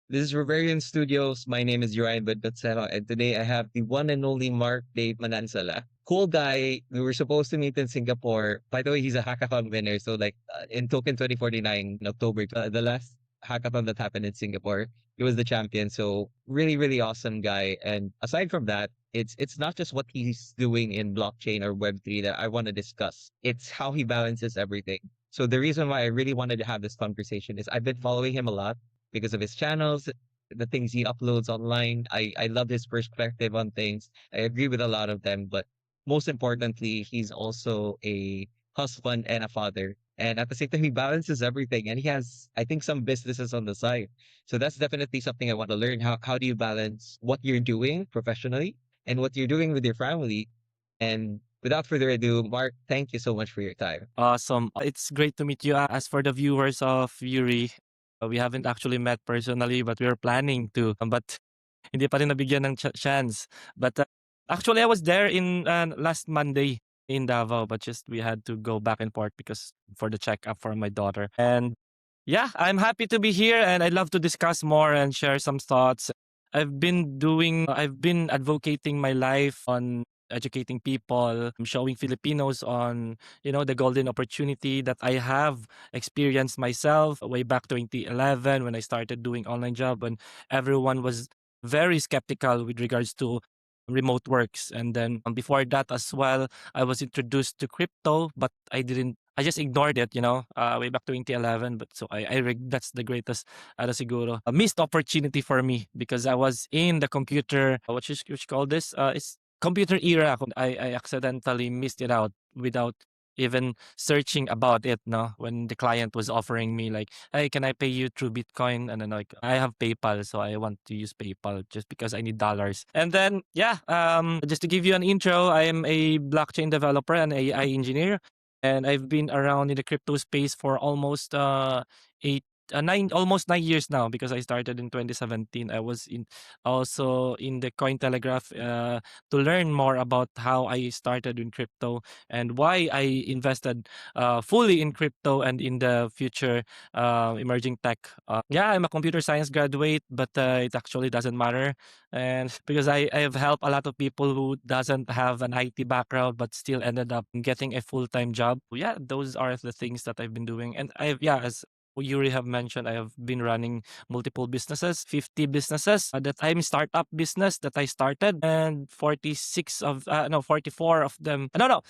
This is Riverian Studios. My name is Ryan Badbatsero, and today I have the one and only Mark Dave Manansala. Cool guy. We were supposed to meet in Singapore. By the way, he's a hackathon winner. So, like in Token 2049 in October, the last hackathon that happened in Singapore, he was the champion. So, really, really awesome guy. And aside from that, it's not just what he's doing in blockchain or Web3 that I want to discuss. It's how he balances everything. So, the reason why I really wanted to have this conversation is I've been following him a lot because of his channels, the things he uploads online. I love his perspective on things. I agree with a lot of them, but most importantly, he's also a husband and a father. And at the same time, he balances everything. And he has, I think, some businesses on the side. So that's definitely something I want to learn. How do you balance what you're doing professionally and what you're doing with your family? And without further ado, Mark, thank you so much for your time. Awesome. It's great to meet you. As for the viewers of Yuri, we haven't actually met personally, but we are planning to. But hindi pa rin nabigyan ng chance. But actually, I was there in last Monday in Davao, but just we had to go back and forth because for the checkup for my daughter. And yeah, I'm happy to be here, and I'd love to discuss more and share some thoughts. I've been advocating my life on educating people, showing Filipinos on, the golden opportunity that I have experienced myself way back 2011 when I started doing online job, and everyone was very skeptical with regards to remote works. And then before that as well, I was introduced to crypto, but I just ignored it, way back 2011. But so that's the greatest, siguro, a missed opportunity for me because I was in the computer, which call this, it's computer era. I accidentally missed it out without even searching about it, no, when the client was offering me like, hey, can I pay you through Bitcoin? And then like, I have PayPal, so I want to use PayPal just because I need dollars. And then yeah, just to give you an intro, I am a blockchain developer and AI engineer, and I've been around in the crypto space for almost eight nine almost 9 years now because I started in 2017. I was in also in the Cointelegraph to learn more about how I started in crypto and why I invested fully in crypto and in the future emerging tech. Yeah, I'm a computer science graduate, but it actually doesn't matter, and because I have helped a lot of people who doesn't have an IT background but still ended up getting a full time job. Yeah, those are the things that I've been doing, and as you already have mentioned, I have been running multiple businesses, 50 businesses that I'm startup business that I started, and 46 of no 44 of them, no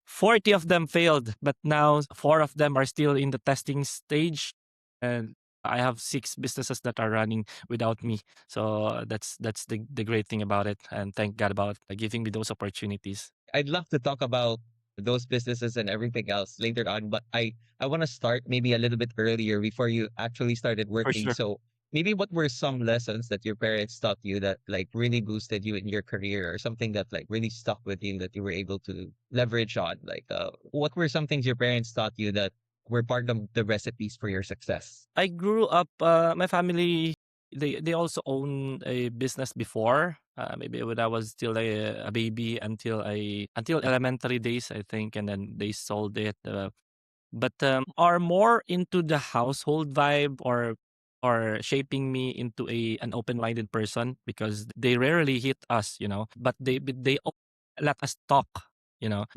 40 of them failed, but now 4 of them are still in the testing stage, and I have 6 businesses that are running without me. So that's the great thing about it, and thank God about giving me those opportunities. I'd love to talk about those businesses and everything else later on, but I want to start maybe a little bit earlier before you actually started For working. sure. So maybe what were some lessons that your parents taught you that like really boosted you in your career or something that like really stuck with you that you were able to leverage on? Like what were some things your parents taught you that were part of the recipes for your success? I grew up. My family, they also own a business before. Maybe when I was still a baby until elementary days, I think, and then they sold it. But are more into the household vibe or shaping me into an open-minded person because they rarely hit us, but they let us talk.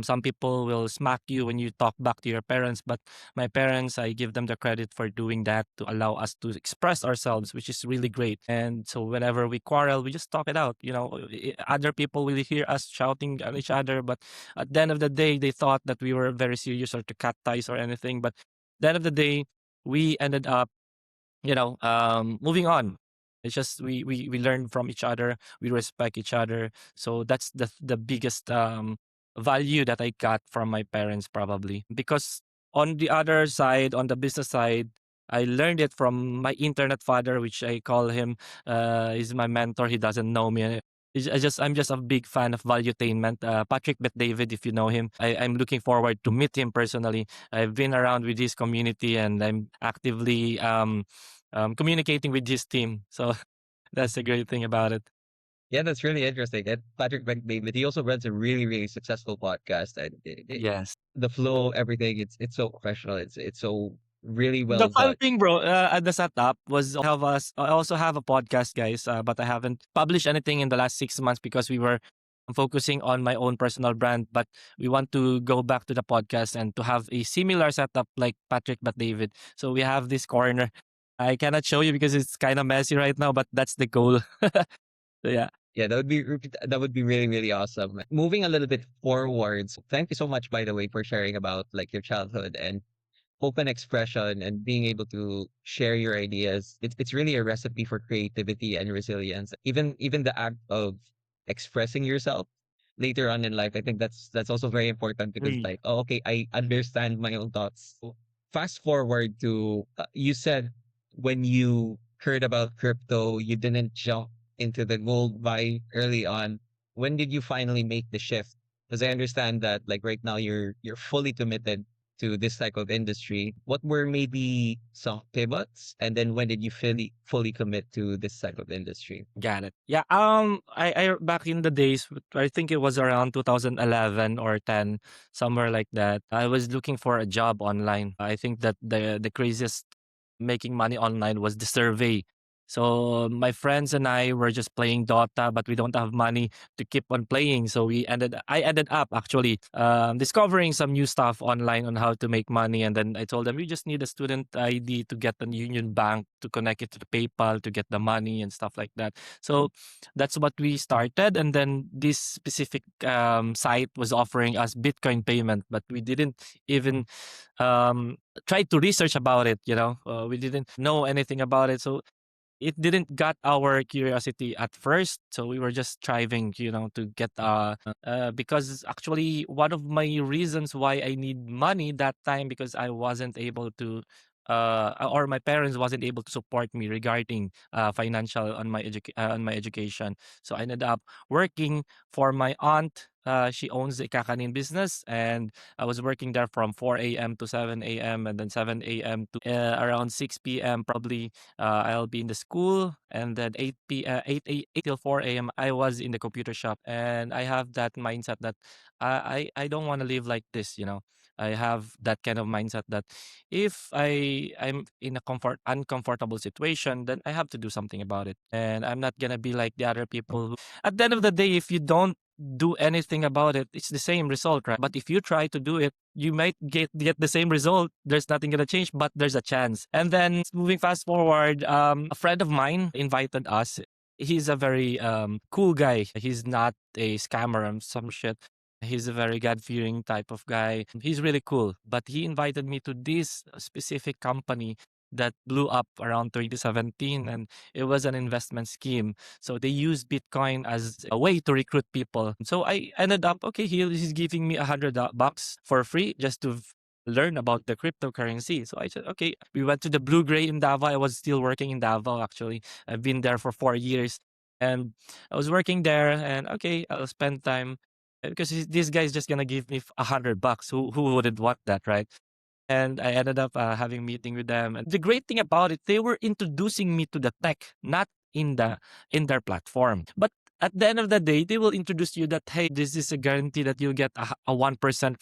Some people will smack you when you talk back to your parents, but my parents, I give them the credit for doing that to allow us to express ourselves, which is really great. And so whenever we quarrel, we just talk it out. Other people will hear us shouting at each other, but at the end of the day, they thought that we were very serious or to cut ties or anything. But at the end of the day, we ended up, moving on. It's just we learn from each other, we respect each other. So that's the biggest value that I got from my parents probably. Because on the other side, on the business side, I learned it from my internet father, which I call him. He's my mentor. He doesn't know me. I'm just a big fan of valuetainment. Patrick Bet David, if you know him, I'm looking forward to meet him personally. I've been around with his community and I'm actively communicating with his team. So that's the great thing about it. Yeah, that's really interesting. And Patrick McDavid, he also runs a really, really successful podcast. And Yes. the flow, everything, it's so professional. It's so Really The well fun done. thing, bro, at the setup was I also have a podcast, guys, but I haven't published anything in the last 6 months because we were focusing on my own personal brand. But we want to go back to the podcast and to have a similar setup like Patrick but David. So we have this corner. I cannot show you because it's kind of messy right now, but that's the goal. So yeah. Yeah, that would be really, really awesome. Moving a little bit forwards, thank you so much, by the way, for sharing about like your childhood and open expression and being able to share your ideas. It's really a recipe for creativity and resilience. Even the act of expressing yourself later on in life, I think that's also very important because Really. like, oh, okay, I understand my own thoughts. So, fast forward to you said when you heard about crypto, you didn't jump into the gold buy early on. When did you finally make the shift? Because I understand that like right now you're fully committed to this type of industry. What were maybe some pivots, and then when did you fully commit to this type of industry? Got it. Yeah. I back in the days, I think it was around 2011 or 10, somewhere like that. I was looking for a job online. I think that the craziest making money online was the survey. So my friends and I were just playing Dota, but we don't have money to keep on playing. So I ended up actually discovering some new stuff online on how to make money. And then I told them, you just need a student ID to get an Union Bank to connect it to the PayPal to get the money and stuff like that. So that's what we started. And then this specific site was offering us Bitcoin payment, but we didn't even um, try to research about it. We didn't know anything about it. So it didn't got our curiosity at first, so we were just striving to get because actually one of my reasons why I need money that time because I wasn't able to or my parents wasn't able to support me regarding financial on my education. So I ended up working for my aunt. She owns a kakanin business, and I was working there from 4 a.m. to 7 a.m. and then 7 a.m. to around 6 p.m. probably. I'll be in the school, and then 8 till 4 a.m. I was in the computer shop, and I have that mindset that I don't want to live like this. I have that kind of mindset that if I'm in a uncomfortable situation, then I have to do something about it, and I'm not gonna be like the other people. At the end of the day, if you don't do anything about it, it's the same result, right? But if you try to do it, you might get the same result. There's nothing gonna change, but there's a chance. And then moving fast forward, a friend of mine invited us. He's a very cool guy. He's not a scammer and some shit. He's a very God fearing type of guy. He's really cool. But he invited me to this specific company that blew up around 2017, and it was an investment scheme. So they use Bitcoin as a way to recruit people. So I ended up, okay, he's giving me $100 for free just to learn about the cryptocurrency. So I said, okay, we went to the Blue Gray in Davao. I was still working in Davao, actually. I've been there for 4 years. And I was working there, and okay, I'll spend time because this guy's just gonna give me $100. Who wouldn't want that, right? And I ended up having meeting with them. And the great thing about it, they were introducing me to the tech, not in their platform. But at the end of the day, they will introduce you that hey, this is a guarantee that you'll get a 1%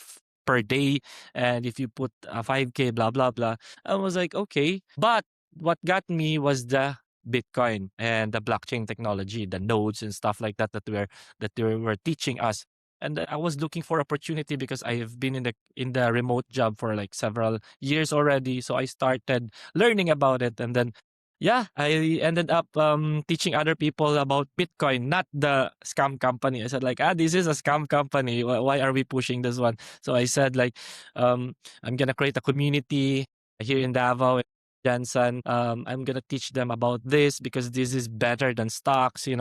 per day, and if you put a 5K, blah blah blah. I was like, okay, but what got me was the Bitcoin and the blockchain technology, the nodes and stuff like that that they were teaching us. And I was looking for opportunity because I have been in the remote job for like several years already. So I started learning about it, and then yeah, I ended up teaching other people about Bitcoin, not the scam company. I said like, this is a scam company. Why are we pushing this one? So I said like, I'm gonna create a community here in Davao. Jansen, I'm gonna teach them about this because this is better than stocks. I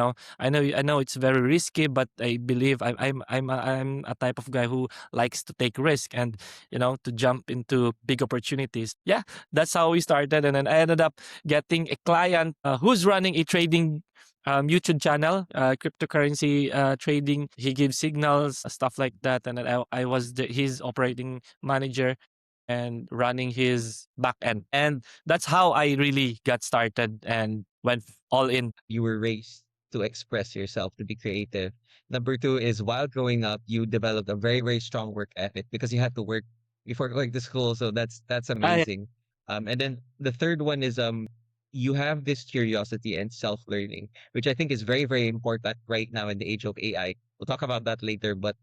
know it's very risky, but I believe I'm a type of guy who likes to take risk and to jump into big opportunities. Yeah, that's how we started, and then I ended up getting a client who's running a trading YouTube channel, cryptocurrency trading. He gives signals, stuff like that, and then I was his operating manager and running his back end. And that's how I really got started and went all in. You were raised to express yourself, to be creative. Number two is while growing up, you developed a very, very strong work ethic because you had to work before going to school. So that's I amazing. And then the third one is you have this curiosity and self-learning, which I think is very, very important right now in the age of AI. We'll talk about that later, but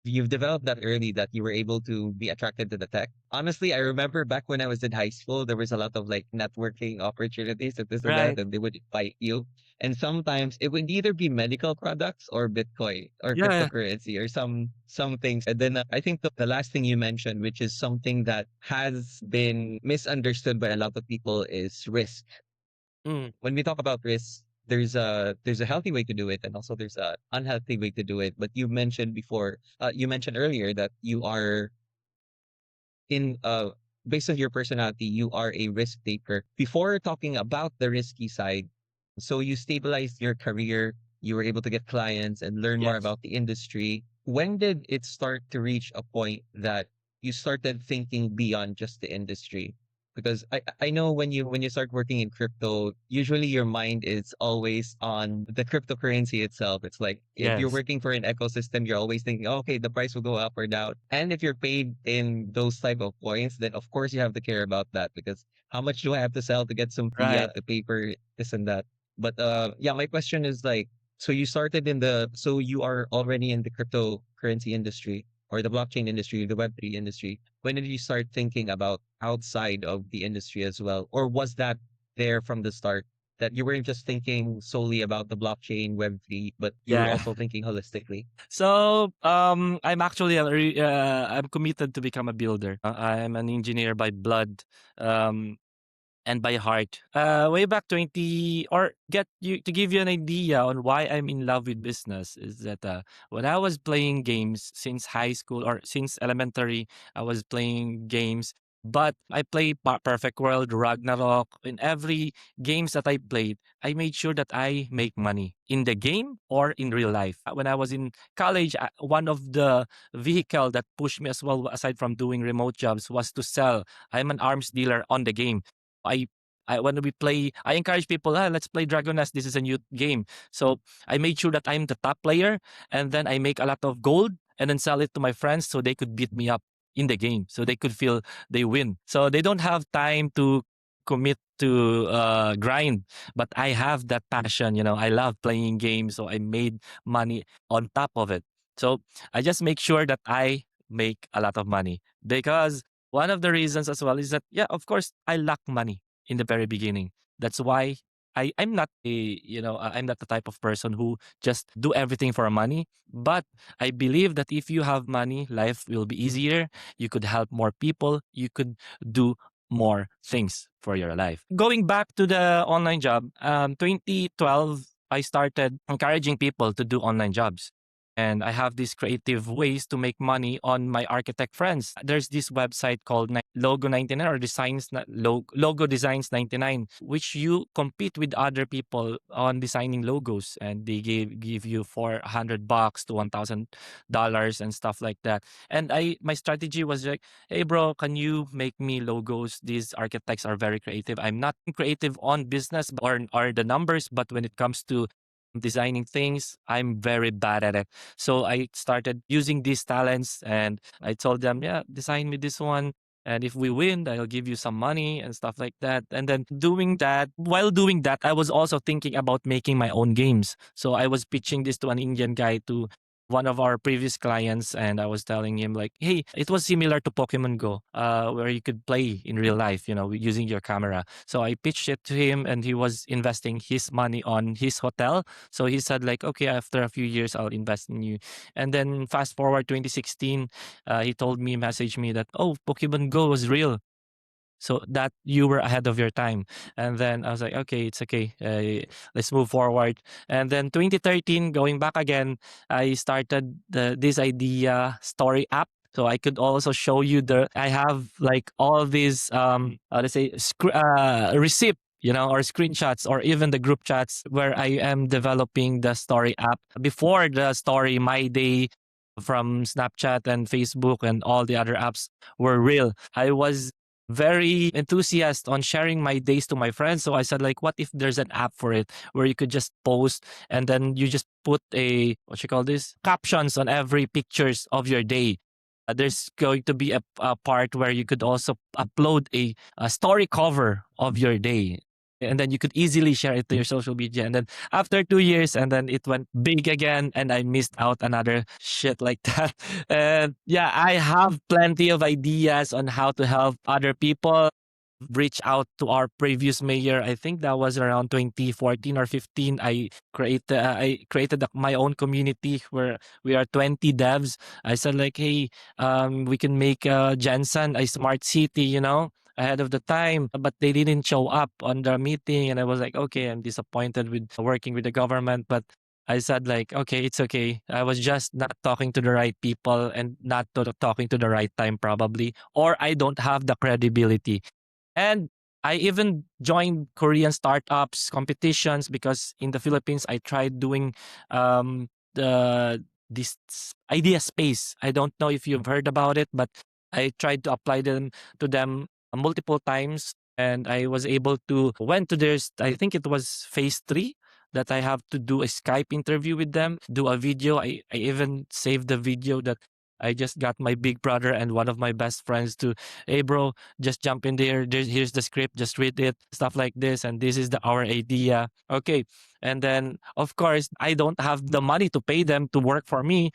you've developed that early that you were able to be attracted to the tech. Honestly, I remember back when I was in high school, there was a lot of like networking opportunities and this and that, Right. and they would invite you. And sometimes it would either be medical products or Bitcoin or Yeah. cryptocurrency or some things. And then I think the last thing you mentioned, which is something that has been misunderstood by a lot of people, is risk. Mm, When we talk about risk, there's a healthy way to do it and also there's a unhealthy way to do it. But you mentioned earlier that you are in based on your personality, you are a risk taker. Before talking about the risky side, so you stabilized your career, you were able to get clients and learn more yes. about the industry. When did it start to reach a point that you started thinking beyond just the industry? Because I know when you start working in crypto, usually your mind is always on the cryptocurrency itself. It's like if you're Yes. working for an ecosystem, you're always thinking, "Oh, okay, the price will go up or down." And if you're paid in those type of coins, then of course you have to care about that because how much do I have to sell to get some Right. fiat to pay for this and that? But yeah, my question is like, so you are already in the cryptocurrency industry or the blockchain industry, the Web3 industry. When did you start thinking about outside of the industry as well? Or was that there from the start that you weren't just thinking solely about the blockchain Web3, but you were Yeah. also thinking holistically? So, I'm actually I'm committed to become a builder. I'm an engineer by blood. Um, and by heart. Way back 20 or get you to give you an idea on why I'm in love with business is that when I was playing games since high school or since elementary, I was playing games. But I play Perfect World, Ragnarok. In every games that I played, I made sure that I make money in the game or in real life. When I was in college, one of the vehicle that pushed me as well, aside from doing remote jobs, was to sell. I'm an arms dealer on the game. I when we play, I encourage people, let's play Dragon Nest. This is a new game. So I made sure that I'm the top player, and then I make a lot of gold, and then sell it to my friends so they could beat me up in the game, so they could feel they win. So they don't have time to commit to grind, but I have that passion. I love playing games, so I made money on top of it. So I just make sure that I make a lot of money because one of the reasons as well is that, yeah, of course, I lack money in the very beginning. That's why I'm not I'm not the type of person who just do everything for money. But I believe that if you have money, life will be easier. You could help more people. You could do more things for your life. Going back to the online job, 2012, I started encouraging people to do online jobs. And I have these creative ways to make money on my architect friends. There's this website called Logo 99 or Logo Designs 99, which you compete with other people on designing logos, and they give you $400 to $1,000 and stuff like that. And my strategy was like, hey bro, can you make me logos? These architects are very creative. I'm not creative on business or the numbers, but when it comes to designing things, I'm very bad at it. So I started using these talents, and I told them, yeah, design me this one. And if we win, I'll give you some money and stuff like that. And then while doing that, I was also thinking about making my own games. So I was pitching this to an Indian guy, to one of our previous clients, and I was telling him like, hey, it was similar to Pokemon Go, where you could play in real life, using your camera. So I pitched it to him, and he was investing his money on his hotel. So he said like, okay, after a few years, I'll invest in you. And then fast forward 2016, he messaged me that, oh, Pokemon Go was real. So that you were ahead of your time. And then I was like, okay, it's okay. Let's move forward. And then 2013, going back again, I started this idea story app. So I could also show you I have like all these, let's say, receipt, or screenshots, or even the group chats where I am developing the story app. Before the story, my day from Snapchat and Facebook and all the other apps were real. I was very enthusiastic on sharing my days to my friends. So I said, like, what if there's an app for it where you could just post, and then you just put what you call this, captions on every pictures of your day. there's going to be a part where you could also upload a story cover of your day. And then you could easily share it to your social media. And then after 2 years, and then it went big again, and I missed out another shit like that. And yeah, I have plenty of ideas on how to help other people. Reach out to our previous mayor. I think that was around 2014 or 15. I created my own community where we are 20 devs. I said like, hey, we can make Jensen a smart city, ahead of the time, but they didn't show up on the meeting, and I was like, okay, I'm disappointed with working with the government, but I said like, okay, it's okay. I was just not talking to the right people and not talking to the right time probably, or I don't have the credibility. And I even joined Korean startups competitions because in the Philippines I tried doing the this idea space. I don't know if you've heard about it, but I tried to apply them to them multiple times, and I was able to went to their I think it was phase 3 that I have to do a Skype interview with them, do a video. I even saved the video that I just got my big brother and one of my best friends to, hey bro, just jump in there. Here's the script. Just read it. Stuff like this. And this is our idea. Okay. And then, of course, I don't have the money to pay them to work for me.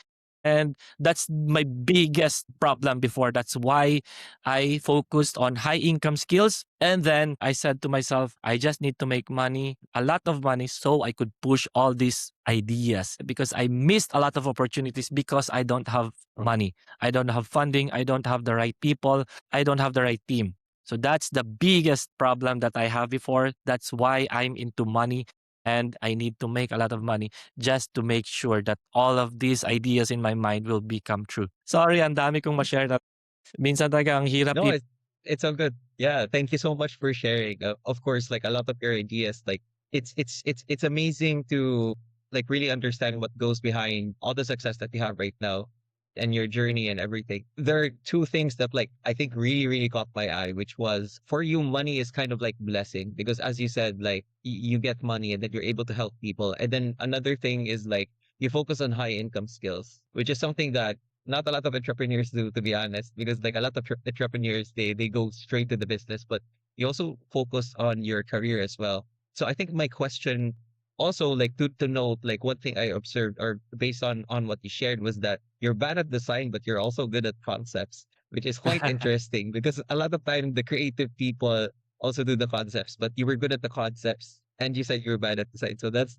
And that's my biggest problem before. That's why I focused on high income skills. And then I said to myself, I just need to make money, a lot of money, so I could push all these ideas because I missed a lot of opportunities because I don't have money. I don't have funding. I don't have the right people. I don't have the right team. So that's the biggest problem that I have before. That's why I'm into money and I need to make a lot of money just to make sure that all of these ideas in my mind will become true. Sorry, ang dami kong ma-share na minsan talaga ang hirap No, it's all good. Yeah, thank you so much for sharing. Of course, like a lot of your ideas, like it's amazing to like really understand what goes behind all the success that you have right now and your journey and everything. There are two things that like I think really caught my eye, which was for you, money is kind of like blessing because as you said, like you get money and then you're able to help people. And then another thing is like you focus on high income skills, which is something that not a lot of entrepreneurs do, to be honest, because like a lot of entrepreneurs, they go straight to the business, but you also focus on your career as well. So I think my question also like to note like one thing I observed or based on what you shared was that you're bad at design, but you're also good at concepts, which is quite interesting because a lot of time the creative people also do the concepts, but you were good at the concepts and you said you were bad at design. So that's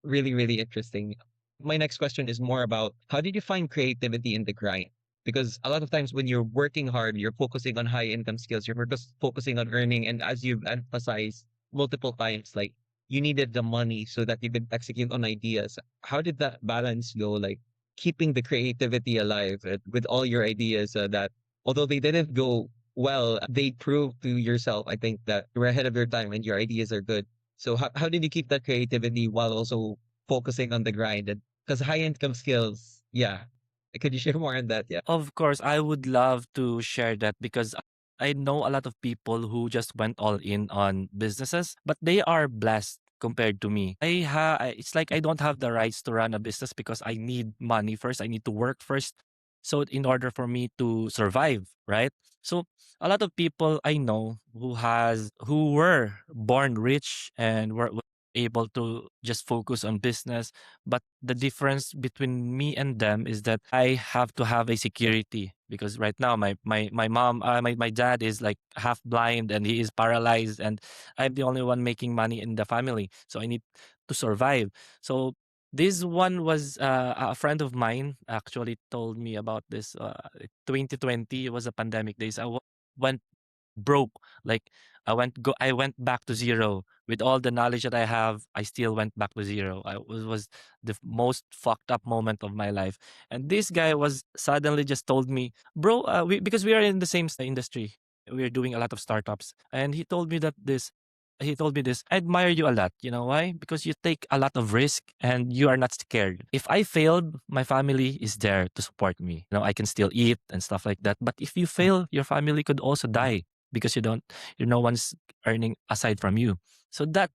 really interesting. My next question is more about how did you find creativity in the grind? Because a lot of times when you're working hard, you're focusing on high income skills, you're just focusing on earning. And as you've emphasized multiple times, like you needed the money so that you could execute on ideas. How did that balance go? Like keeping the creativity alive with all your ideas that although they didn't go well, they proved to yourself, I think, that you're ahead of your time and your ideas are good. So how did you keep that creativity while also focusing on the grind? Because high income skills, yeah. Could you share more on that? Yeah. Of course, I would love to share that because I know a lot of people who just went all in on businesses, but they are blessed compared to me. It's like I don't have the rights to run a business because I need money first. I need to work first. So in order for me to survive, right? So a lot of people I know who were born rich and were able to just focus on business, but the difference between me and them is that I have to have a security because right now my mom my dad is like half blind and he is paralyzed and I'm the only one making money in the family, so I need to survive. So this one was a friend of mine actually told me about this 2020. It was a pandemic days. Went broke. Like I went back to zero. With all the knowledge that I have, I still went back to zero. Was the most fucked up moment of my life. And this guy was suddenly just told me, bro, because we are in the same industry. We're doing a lot of startups. And he told me this, I admire you a lot. You know why? Because you take a lot of risk and you are not scared. If I failed, my family is there to support me. I can still eat and stuff like that. But if you fail, your family could also die because no one's earning aside from you. So that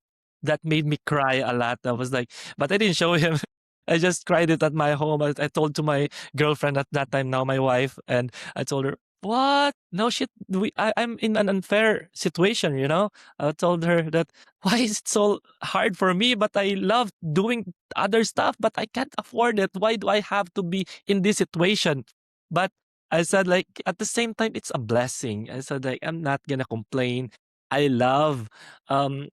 made me cry a lot. I was like, but I didn't show him. I just cried it at my home. I told to my girlfriend at that time, now my wife, and I told her, "What? No shit. I'm in an unfair situation, you know." I told her that why is it so hard for me? But I love doing other stuff, but I can't afford it. Why do I have to be in this situation? But I said, like, at the same time, it's a blessing. I said, like, I'm not gonna complain. I love um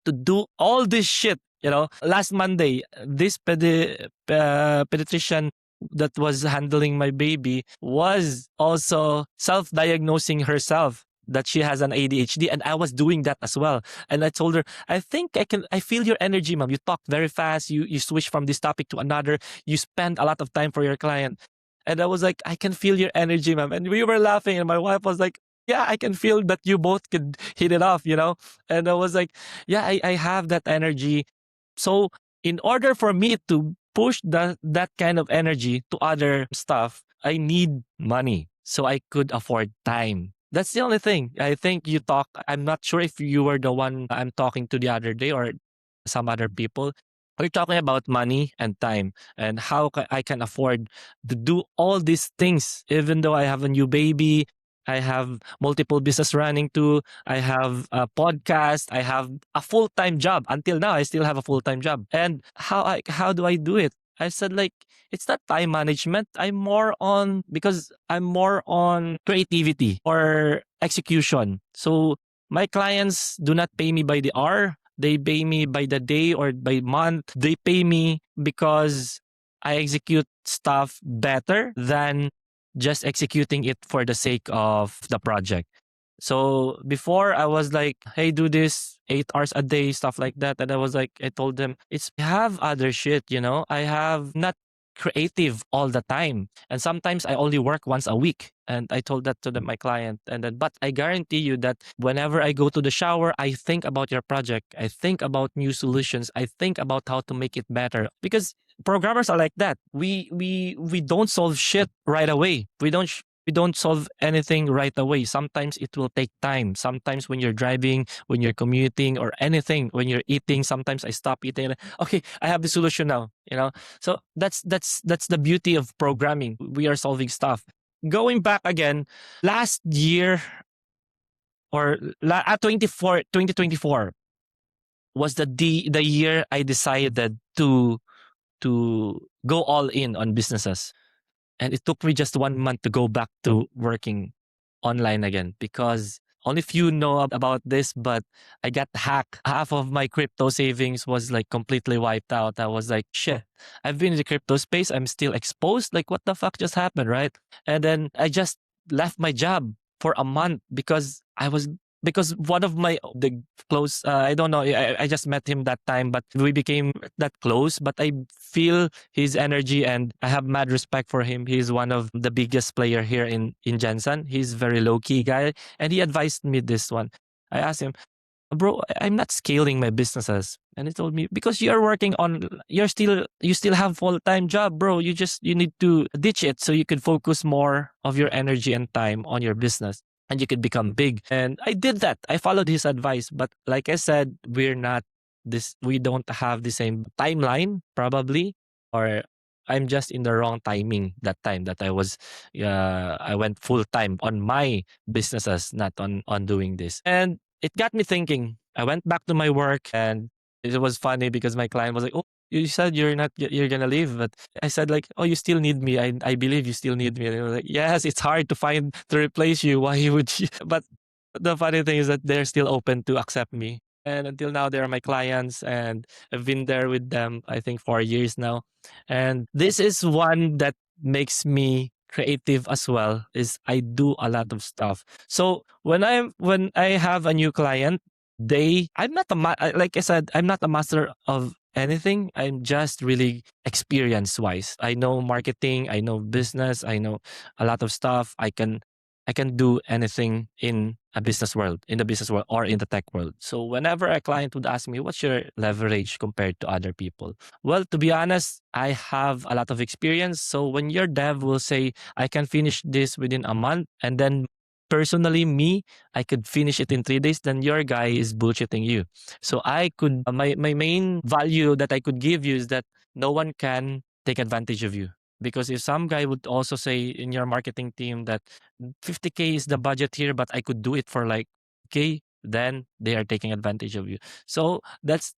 to do all this shit. You know, last Monday, this pediatrician that was handling my baby was also self-diagnosing herself that she has an ADHD, and I was doing that as well. And I told her, I think I feel your energy, mom. You talk very fast. You switch from this topic to another. You spend a lot of time for your client. And I was like, I can feel your energy, mom. And we were laughing, and my wife was like, yeah, I can feel that you both could hit it off, you know? And I was like, yeah, I have that energy. So in order for me to push that kind of energy to other stuff, I need money so I could afford time. That's the only thing. I think you talk, I'm not sure if you were the one I'm talking to the other day or some other people. We're talking about money and time and how I can afford to do all these things, even though I have a new baby, I have multiple business running too. I have a podcast. I have a full time job. Until now, I still have a full time job. And how do I do it? I said, like, it's not time management. I'm more on creativity or execution. So my clients do not pay me by the hour. They pay me by the day or by month. They pay me because I execute stuff better than just executing it for the sake of the project. So before I was like, hey, do this 8 hours a day, stuff like that. And I was like, I told them, I have other shit, you know, I have not creative all the time. And sometimes I only work once a week. And I told that to my client. And then, but I guarantee you that whenever I go to the shower, I think about your project. I think about new solutions. I think about how to make it better. Because programmers are like that. We don't solve shit right away. We don't solve anything right away. Sometimes it will take time. Sometimes when you're driving, when you're commuting or anything, when you're eating, sometimes I stop eating. Okay, I have the solution now, you know? So that's the beauty of programming. We are solving stuff. Going back again, last year or 2024 was the year I decided to go all in on businesses. And it took me just 1 month to go back to working online again because only few know about this, but I got hacked. Half of my crypto savings was like completely wiped out. I was like, shit, I've been in the crypto space. I'm still exposed. Like, what the fuck just happened, right? And then I just left my job for a month because one of the close I don't know, I just met him that time, but we became that close. But I feel his energy and I have mad respect for him. He's one of the biggest player here in Jensen. He's very low key guy, and he advised me this one. I asked him, bro, I'm not scaling my businesses. And he told me, because you're working on, you still have full-time job, bro. You need to ditch it so you could focus more of your energy and time on your business and you could become big. And I did that. I followed his advice. But like I said, we don't have the same timeline probably, or I'm just in the wrong timing that time that I went full time on my businesses, not on doing this. And it got me thinking. I went back to my work and it was funny because my client was like, "Oh, you said you're gonna leave," but I said like, "Oh, you still need me. I believe you still need me." And they were like, "Yes, it's hard to replace you. Why would you?" But the funny thing is that they're still open to accept me. And until now, they are my clients, and I've been there with them, I think, 4 years now. And this is one that makes me creative as well. Is I do a lot of stuff. So when I have a new client, I'm not like I said, I'm not a master of anything. I'm just really experience wise. I know marketing, I know business, I know a lot of stuff. I can do anything in the business world or in the tech world. So whenever a client would ask me, what's your leverage compared to other people? Well, to be honest, I have a lot of experience. So when your dev will say, I can finish this within a month, and then personally me, I could finish it in 3 days, then your guy is bullshitting you. So I could, my main value that I could give you is that no one can take advantage of you. Because if some guy would also say in your marketing team that 50K is the budget here, but I could do it for like K, then they are taking advantage of you. So that's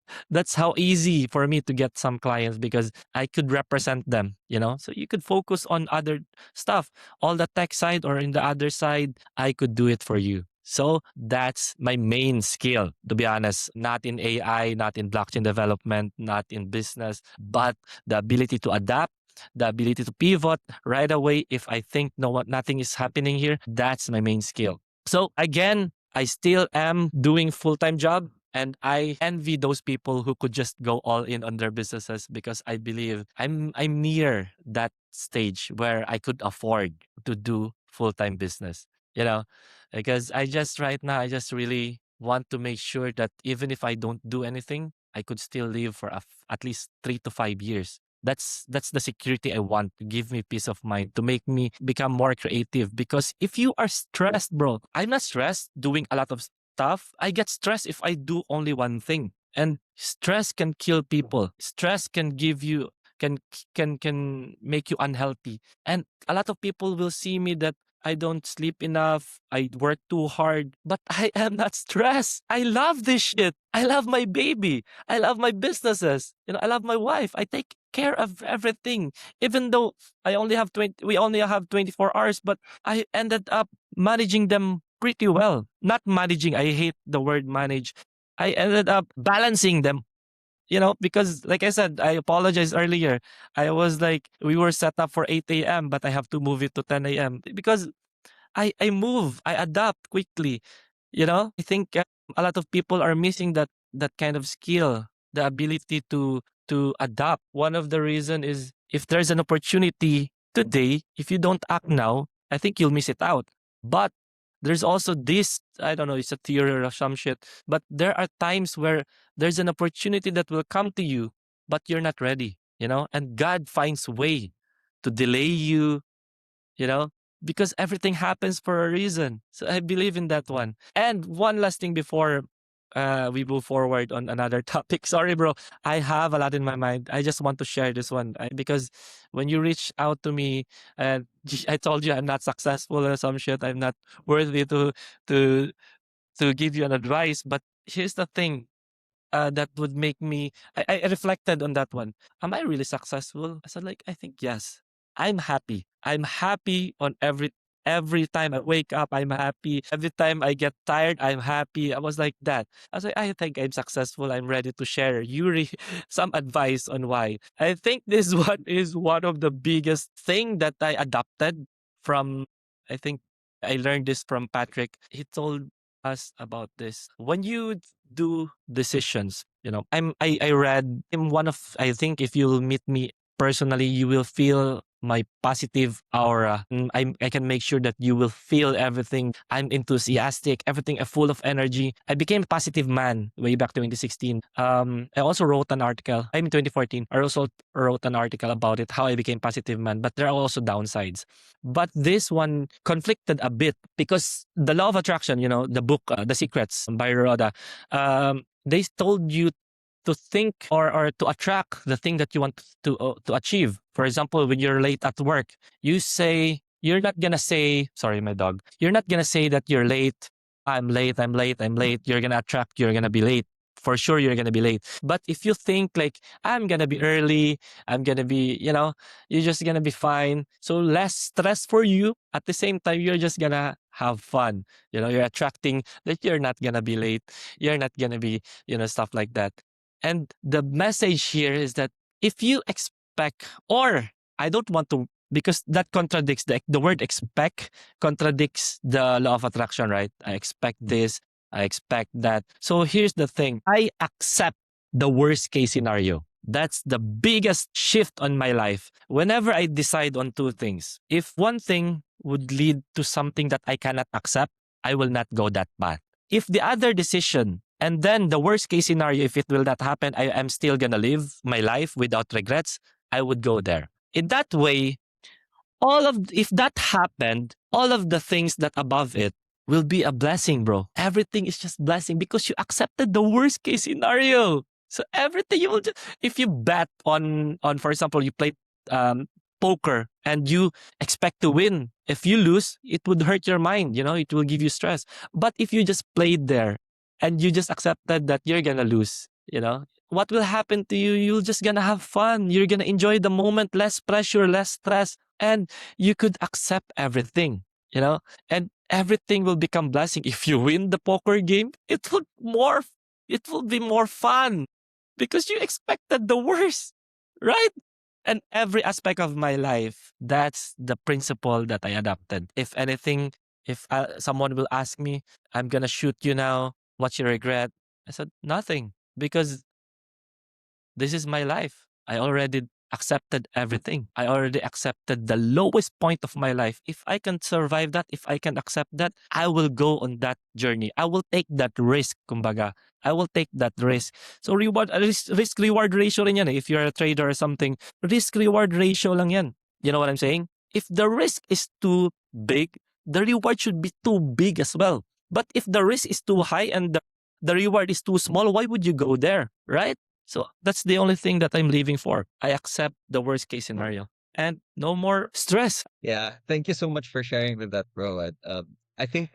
how easy for me to get some clients because I could represent them, you know. So you could focus on other stuff, all the tech side or in the other side, I could do it for you. So that's my main skill, to be honest. Not in AI, not in blockchain development, not in business, but the ability to adapt, the ability to pivot right away if I think nothing is happening here. That's my main skill. So again, I still am doing full-time job and I envy those people who could just go all in on their businesses because I believe I'm near that stage where I could afford to do full-time business. You know, because I just right now I just really want to make sure that even if I don't do anything, I could still live for at least 3 to 5 years. That's the security I want to give me peace of mind to make me become more creative because if you are stressed, bro, I'm not stressed doing a lot of stuff. I get stressed if I do only one thing. And stress can kill people. Stress can give you can can make you unhealthy. And a lot of people will see me that I don't sleep enough. I work too hard, but I am not stressed. I love this shit. I love my baby. I love my businesses. You know, I love my wife. I take care of everything. Even though we only have 24 hours, but I ended up managing them pretty well. Not managing. I hate the word manage. I ended up balancing them, you know, because like I said, I apologized earlier. I was like, we were set up for 8 a.m., but I have to move it to 10 a.m. because I move, I adapt quickly. You know, I think a lot of people are missing that kind of skill, the ability to adapt. One of the reason is if there's an opportunity today, if you don't act now, I think you'll miss it out. But there's also this, I don't know, it's a theory or some shit, but there are times where there's an opportunity that will come to you, but you're not ready, you know, and God finds way to delay you, you know, because everything happens for a reason. So I believe in that one. And one last thing before we move forward on another topic. Sorry, bro. I have a lot in my mind. I just want to share this one because when you reach out to me and I told you I'm not successful or some shit, I'm not worthy to to give you an advice. But here's the thing that would make me I reflected on that one. Am I really successful? I said like I think yes. I'm happy. I'm happy on every time I wake up, I'm happy. Every time I get tired, I'm happy. I was like that. I was like, I think I'm successful. I'm ready to share Yuri some advice on why. I think this one is one of the biggest thing that I adopted from I think I learned this from Patrick. He told us about this. When you do decisions, you know, I read in one of I think if you'll meet me personally, you will feel my positive aura. I can make sure that you will feel everything. I'm enthusiastic, everything full of energy. I became a positive man way back 2016. I also wrote an article. I'm in 2014. I also wrote an article about it, how I became positive man. But there are also downsides. But this one conflicted a bit because the law of attraction, you know, the book, The Secrets by Rhoda, they told you to think or to attract the thing that you want to achieve. For example, when you're late at work, you're not gonna say, sorry, my dog. You're not gonna say that you're late. I'm late. I'm late. I'm late. You're gonna attract. You're gonna be late. For sure, you're gonna be late. But if you think like I'm gonna be early, I'm gonna be, you know, you're just gonna be fine. So less stress for you. At the same time, you're just gonna have fun. You know, you're attracting that you're not gonna be late. You're not gonna be, you know, stuff like that. And the message here is that if you expect, or I don't want to, because that contradicts the word expect contradicts the law of attraction, right? I expect this, I expect that. So here's the thing I accept the worst case scenario. That's the biggest shift on my life. Whenever I decide on two things, if one thing would lead to something that I cannot accept, I will not go that path. If the other decision and then the worst case scenario, if it will not happen, I am still gonna live my life without regrets, I would go there. In that way, if that happened, all of the things that above it will be a blessing, bro. Everything is just blessing because you accepted the worst case scenario. So everything you will if you bet on for example, you play um, poker and you expect to win. If you lose, it would hurt your mind. It will give you stress. But if you just played there and you just accepted that you're gonna lose, what will happen to you? You're just gonna have fun. You're gonna enjoy the moment, less pressure, less stress, and you could accept everything. And everything will become blessing. If you win the poker game, it will be more fun because you expected the worst, right? And every aspect of my life, that's the principle that I adopted. If anything, if someone will ask me, I'm gonna shoot you now, what's your regret? I said, nothing, because this is my life. I already accepted everything. I already accepted the lowest point of my life. If I can survive that, if I can accept that, I will go on that journey. I will take that risk, kumbaga. I will take that risk. So risk reward ratio rin yan eh. If you're a trader or something, risk reward ratio lang yan. You know what I'm saying? If the risk is too big, the reward should be too big as well. But if the risk is too high and the reward is too small, why would you go there, right? So that's the only thing that I'm living for. I accept the worst case scenario and no more stress. Yeah, thank you so much for sharing with that, bro. I think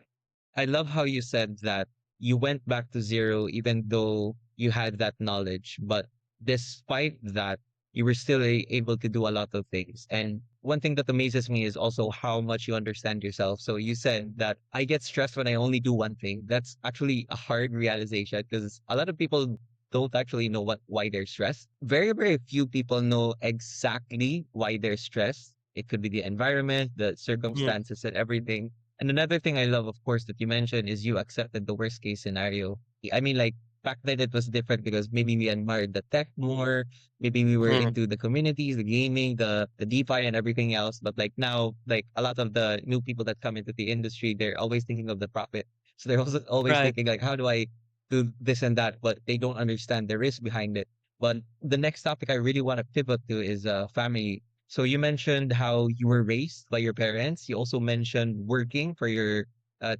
I love how you said that you went back to zero even though you had that knowledge, but despite that, you were still able to do a lot of things. And one thing that amazes me is also how much you understand yourself. So you said that I get stressed when I only do one thing. That's actually a hard realization because a lot of people don't actually know why they're stressed. Very, very few people know exactly why they're stressed. It could be the environment, the Mhm. circumstances, and everything. And another thing I love, of course, that you mentioned is you accepted the worst case scenario. I mean, like back then it was different because maybe we admired the tech more, maybe we were Mhm. into the communities, the gaming, the DeFi and everything else. But like now, like a lot of the new people that come into the industry, they're always thinking of the profit. So they're also always Right. thinking like, how do I do this and that? But they don't understand the risk behind it. But the next topic I really want to pivot to is family. So you mentioned how you were raised by your parents. You also mentioned working for your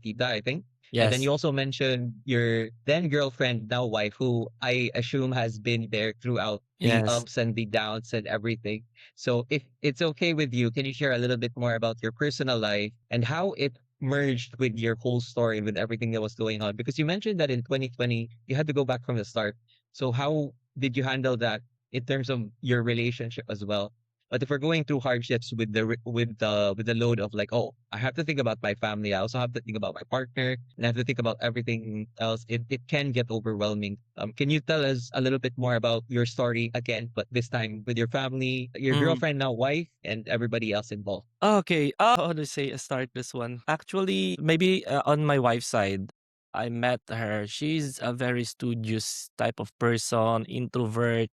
tita, I think. And then Yes. you also mentioned your then girlfriend, now wife, who I assume has been there throughout the Yes. ups and the downs and everything. So if it's okay with you, can you share a little bit more about your personal life and how it merged with your whole story with everything that was going on? Because you mentioned that in 2020 you had to go back from the start. So how did you handle that in terms of your relationship as well? But if we're going through hardships with the load of like, oh, I have to think about my family. I also have to think about my partner, and I have to think about everything else. It can get overwhelming. Can you tell us a little bit more about your story again, but this time with your family, your Mm. girlfriend, now wife, and everybody else involved? Okay. How to say start this one? Actually, maybe on my wife's side, I met her. She's a very studious type of person, introvert.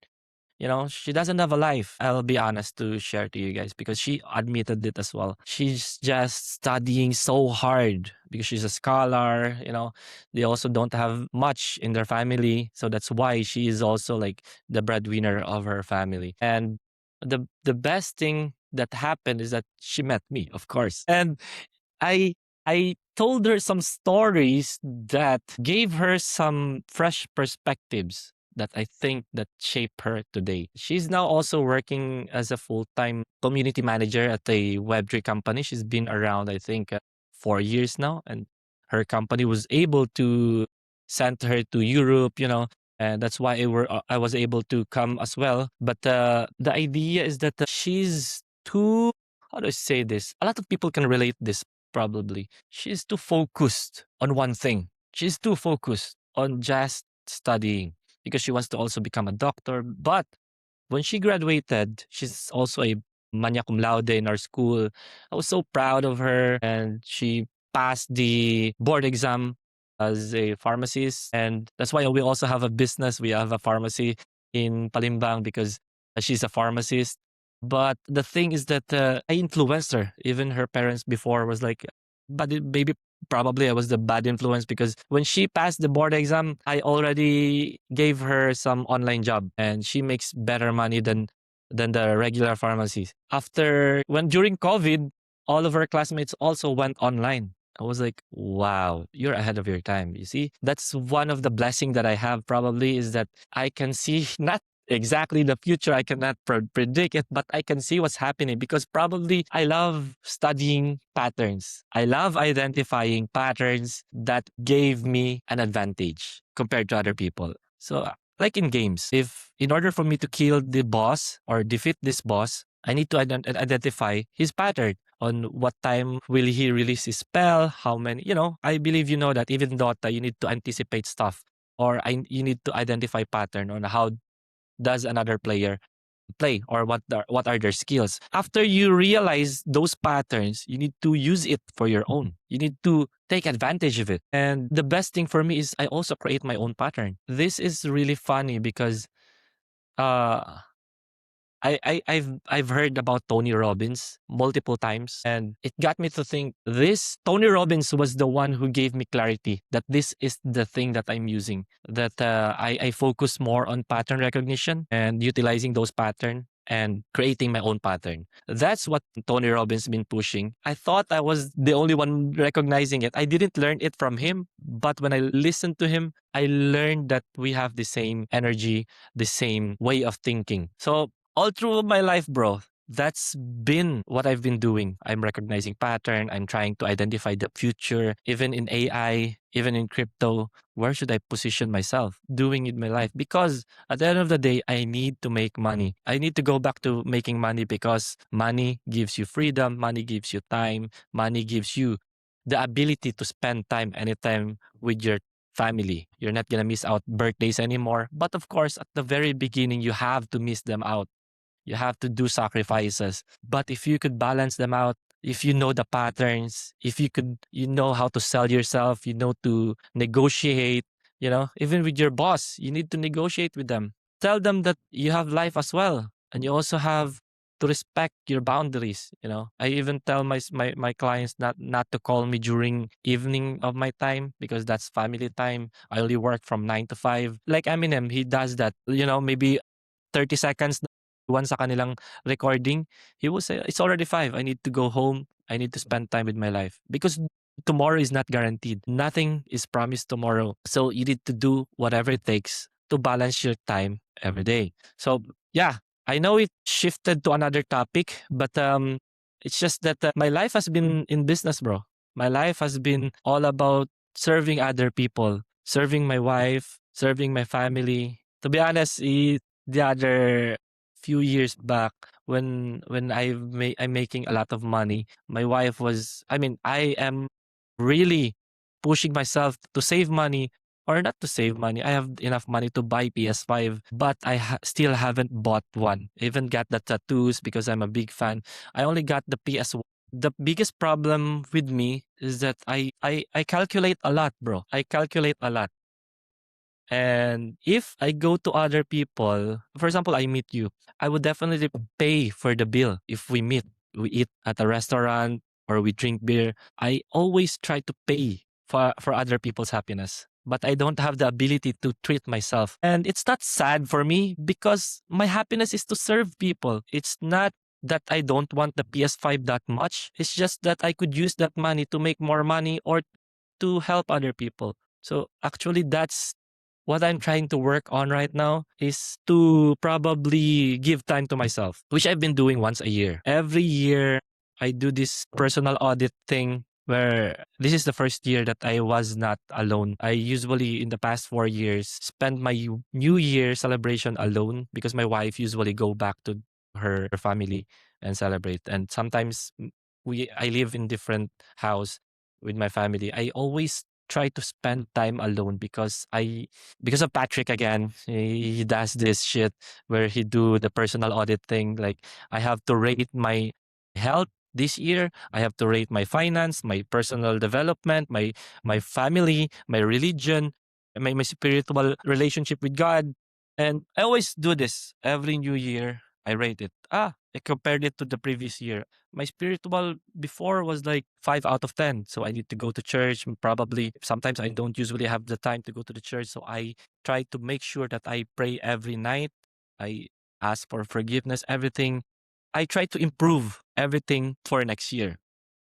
She doesn't have a life. I'll be honest to share to you guys because she admitted it as well. She's just studying so hard because she's a scholar. They also don't have much in their family. So that's why she is also like the breadwinner of her family. And the best thing that happened is that she met me, of course. And I I told her some stories that gave her some fresh perspectives that I think that shape her today. She's now also working as a full-time community manager at a Web3 company. She's been around, I think, 4 years now, and her company was able to send her to Europe, and that's why I was able to come as well. But the idea is that she's too, how do I say this? A lot of people can relate this probably. She's too focused on one thing. She's too focused on just studying because she wants to also become a doctor. But when she graduated, she's also a magna cum laude in our school. I was so proud of her, and she passed the board exam as a pharmacist. And that's why we also have a business. We have a pharmacy in Palimbang because she's a pharmacist. But the thing is that I influenced her. Even her parents before was like, but maybe probably I was the bad influence because when she passed the board exam, I already gave her some online job and she makes better money than the regular pharmacies. During COVID, all of her classmates also went online. I was like, wow, you're ahead of your time. You see, that's one of the blessing that I have probably is that I can see not exactly the future. I cannot predict it, but I can see what's happening because probably I love studying patterns. I love identifying patterns that gave me an advantage compared to other people. So, like in games, if in order for me to kill the boss or defeat this boss, I need to identify his pattern on what time will he release his spell, how many, I believe you know that even Dota, you need to anticipate stuff or you need to identify pattern on how does another player play or what are their skills. After you realize those patterns, you need to use it for your own. You need to take advantage of it. And the best thing for me is I also create my own pattern. This is really funny because uh I've heard about Tony Robbins multiple times, and it got me to think this Tony Robbins was the one who gave me clarity that this is the thing that I'm using. That I focus more on pattern recognition and utilizing those pattern and creating my own pattern. That's what Tony Robbins been pushing. I thought I was the only one recognizing it. I didn't learn it from him, but when I listened to him, I learned that we have the same energy, the same way of thinking. So all through my life, bro, that's been what I've been doing. I'm recognizing pattern. I'm trying to identify the future, even in AI, even in crypto. Where should I position myself doing in my life? Because at the end of the day, I need to make money. I need to go back to making money because money gives you freedom, money gives you time, money gives you the ability to spend time anytime with your family. You're not gonna miss out birthdays anymore. But of course, at the very beginning, you have to miss them out. You have to do sacrifices. But if you could balance them out, if you know the patterns, if you know how to sell yourself, you know to negotiate, even with your boss, you need to negotiate with them. Tell them that you have life as well. And you also have to respect your boundaries. I even tell my clients not to call me during evening of my time because that's family time. I only work from 9 to 5. Like Eminem, he does that. Maybe 30 seconds one sa kanilang recording, he will say, "It's already 5. I need to go home. I need to spend time with my life." Because tomorrow is not guaranteed. Nothing is promised tomorrow. So you need to do whatever it takes to balance your time every day. So yeah, I know it shifted to another topic, but it's just that my life has been in business, bro. My life has been all about serving other people, serving my wife, serving my family. To be honest, the other few years back when I'm making a lot of money, my wife was I am really pushing myself to save money or not to save money. I have enough money to buy PS5, but I still haven't bought one. I even got the tattoos because I'm a big fan. I only got the PS1. The biggest problem with me is that I calculate a lot, bro. I calculate a lot. And if I go to other people, for example, I meet you, I would definitely pay for the bill if we meet. We eat at a restaurant or we drink beer. I always try to pay for other people's happiness. But I don't have the ability to treat myself. And it's not sad for me because my happiness is to serve people. It's not that I don't want the PS5 that much. It's just that I could use that money to make more money or to help other people. So actually that's what I'm trying to work on right now is to probably give time to myself, which I've been doing once a year. Every year, I do this personal audit thing where this is the first year that I was not alone. I usually, in the past 4 years, spend my New Year celebration alone because my wife usually go back to her family and celebrate. And sometimes I live in different house with my family. I always try to spend time alone because of Patrick again. He does this shit where he do the personal audit thing. Like I have to rate my health this year. I have to rate my finance, my personal development, my family, my religion, my spiritual relationship with God. And I always do this every new year. I rate it. I compared it to the previous year. My spiritual before was like 5 out of 10. So I need to go to church. Probably sometimes I don't usually have the time to go to the church. So I try to make sure that I pray every night. I ask for forgiveness, everything. I try to improve everything for next year.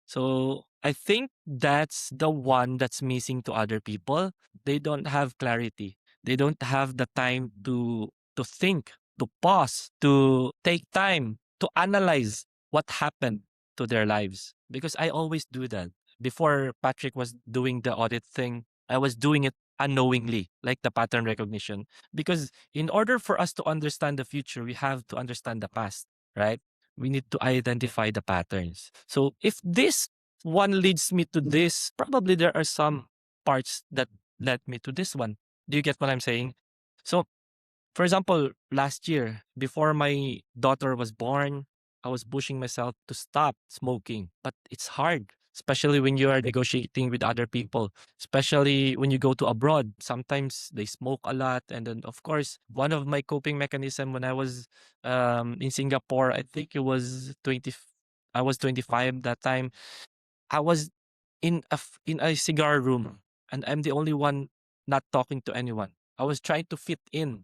So I think that's the one that's missing to other people. They don't have clarity. They don't have the time to think, to pause, to take time to analyze what happened to their lives. Because I always do that. Before Patrick was doing the audit thing, I was doing it unknowingly, like the pattern recognition. Because in order for us to understand the future, we have to understand the past, right? We need to identify the patterns. So if this one leads me to this, probably there are some parts that led me to this one. Do you get what I'm saying? So, for example, last year, before my daughter was born, I was pushing myself to stop smoking, but it's hard, especially when you are negotiating with other people, especially when you go to abroad. Sometimes they smoke a lot. And then, of course, one of my coping mechanism when I was in Singapore, I think it was 20, I was 25 that time. I was in a cigar room, and I'm the only one not talking to anyone. I was trying to fit in,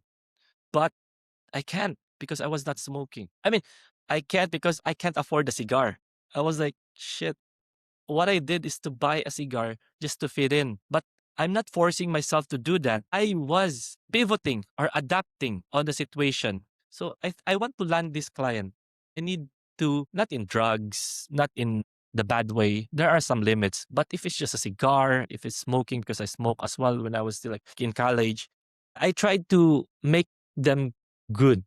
but I can't because I was not smoking. I mean, I can't because I can't afford a cigar. I was like, shit. What I did is to buy a cigar just to fit in. But I'm not forcing myself to do that. I was pivoting or adapting on the situation. So I want to land this client. I need to, not in drugs, not in the bad way. There are some limits. But if it's just a cigar, if it's smoking, because I smoke as well when I was still like in college, I tried to make them good,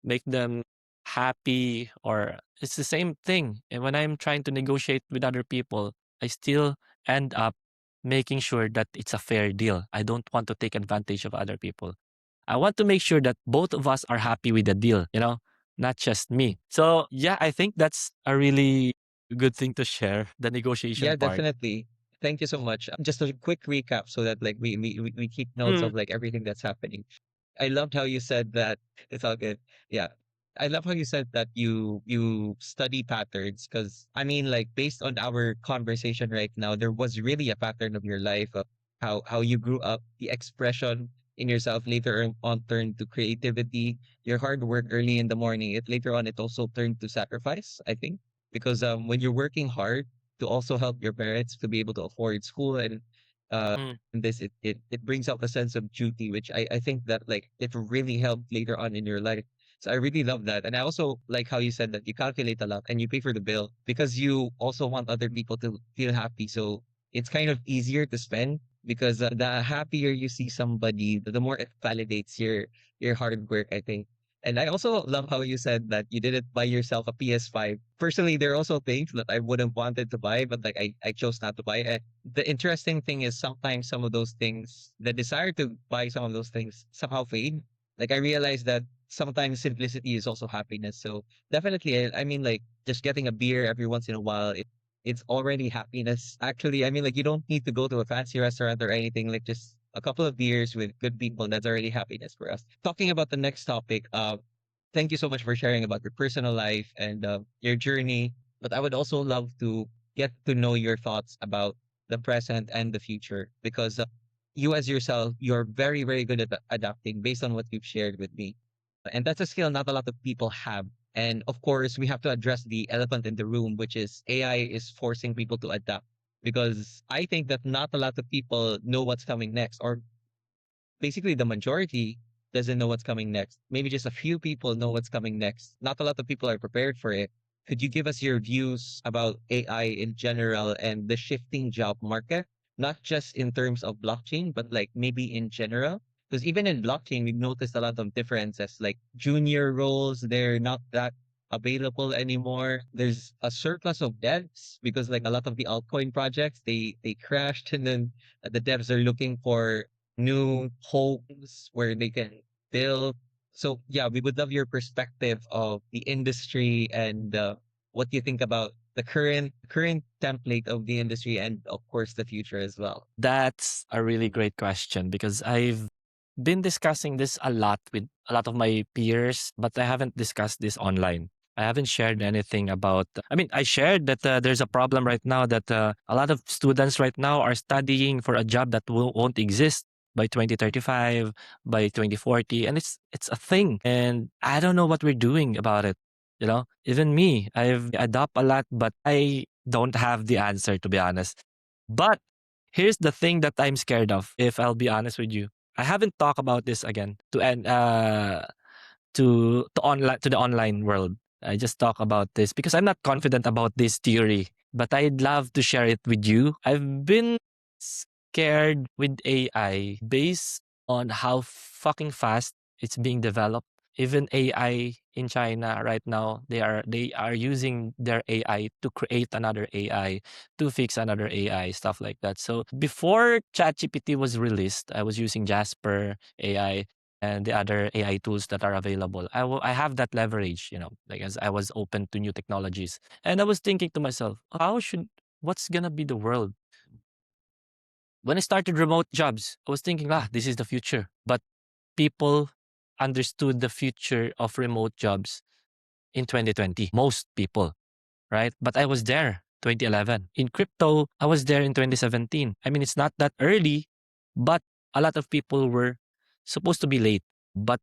make them happy, or it's the same thing. And when I'm trying to negotiate with other people, I still end up making sure that it's a fair deal. I don't want to take advantage of other people. I want to make sure that both of us are happy with the deal, not just me. So, yeah, I think that's a really good thing to share, the negotiation Yeah, part. definitely. Thank you so much. Just a quick recap so that like we keep notes Mm, of like everything that's happening. I loved how you said that it's all good. Yeah. I love how you said that you study patterns because I mean like based on our conversation right now, there was really a pattern of your life of how you grew up, the expression in yourself later on turned to creativity, your hard work early in the morning. It later on it also turned to sacrifice, I think. Because when you're working hard to also help your parents to be able to afford school mm, and this it brings out a sense of duty which I think that like it really helped later on in your life, so I really love that. And I also like how you said that you calculate a lot and you pay for the bill because you also want other people to feel happy, so it's kind of easier to spend because the happier you see somebody, the more it validates your hard work, I think. And I also love how you said that you didn't buy yourself a PS5. Personally, there are also things that I wouldn't wanted to buy, but like I chose not to buy it. The interesting thing is sometimes some of those things, the desire to buy some of those things somehow fade. Like I realized that sometimes simplicity is also happiness. So definitely, I mean, like just getting a beer every once in a while, it's already happiness. Actually, I mean, like you don't need to go to a fancy restaurant or anything. Like just a couple of beers with good people, that's already happiness for us. Talking about the next topic, thank you so much for sharing about your personal life and your journey. But I would also love to get to know your thoughts about the present and the future because you as yourself, you're very, very good at adapting based on what you've shared with me. And that's a skill not a lot of people have. And of course, we have to address the elephant in the room, which is AI is forcing people to adapt because I think that not a lot of people know what's coming next, or basically the majority doesn't know what's coming next. Maybe just a few people know what's coming next. Not a lot of people are prepared for it. Could you give us your views about AI in general and the shifting job market? Not just in terms of blockchain, but like maybe in general? Because even in blockchain, we've noticed a lot of differences. Like junior roles, they're not that available anymore. There's a surplus of devs because like a lot of the altcoin projects, they crashed and then the devs are looking for new homes where they can build. So yeah, we would love your perspective of the industry and what you think about the current template of the industry and of course the future as well. That's a really great question because I've been discussing this a lot with a lot of my peers, but I haven't discussed this online. I haven't shared anything about. I mean, I shared that there's a problem right now that a lot of students right now are studying for a job that won't exist by 2035, by 2040, and it's a thing. And I don't know what we're doing about it. Even me, I've adapt a lot, but I don't have the answer, to be honest. But here's the thing that I'm scared of, if I'll be honest with you. I haven't talked about this again to the online world. I just talk about this because I'm not confident about this theory, but I'd love to share it with you. I've been scared with AI based on how fucking fast it's being developed. Even AI in China right now, they are using their AI to create another AI, to fix another AI, stuff like that. So before ChatGPT was released, I was using Jasper AI and the other AI tools that are available. I have that leverage, like as I was open to new technologies. And I was thinking to myself, what's gonna be the world? When I started remote jobs, I was thinking, this is the future. But people understood the future of remote jobs in 2020. Most people, right? But I was there 2011. In crypto, I was there in 2017. I mean, it's not that early, but a lot of people were supposed to be late. But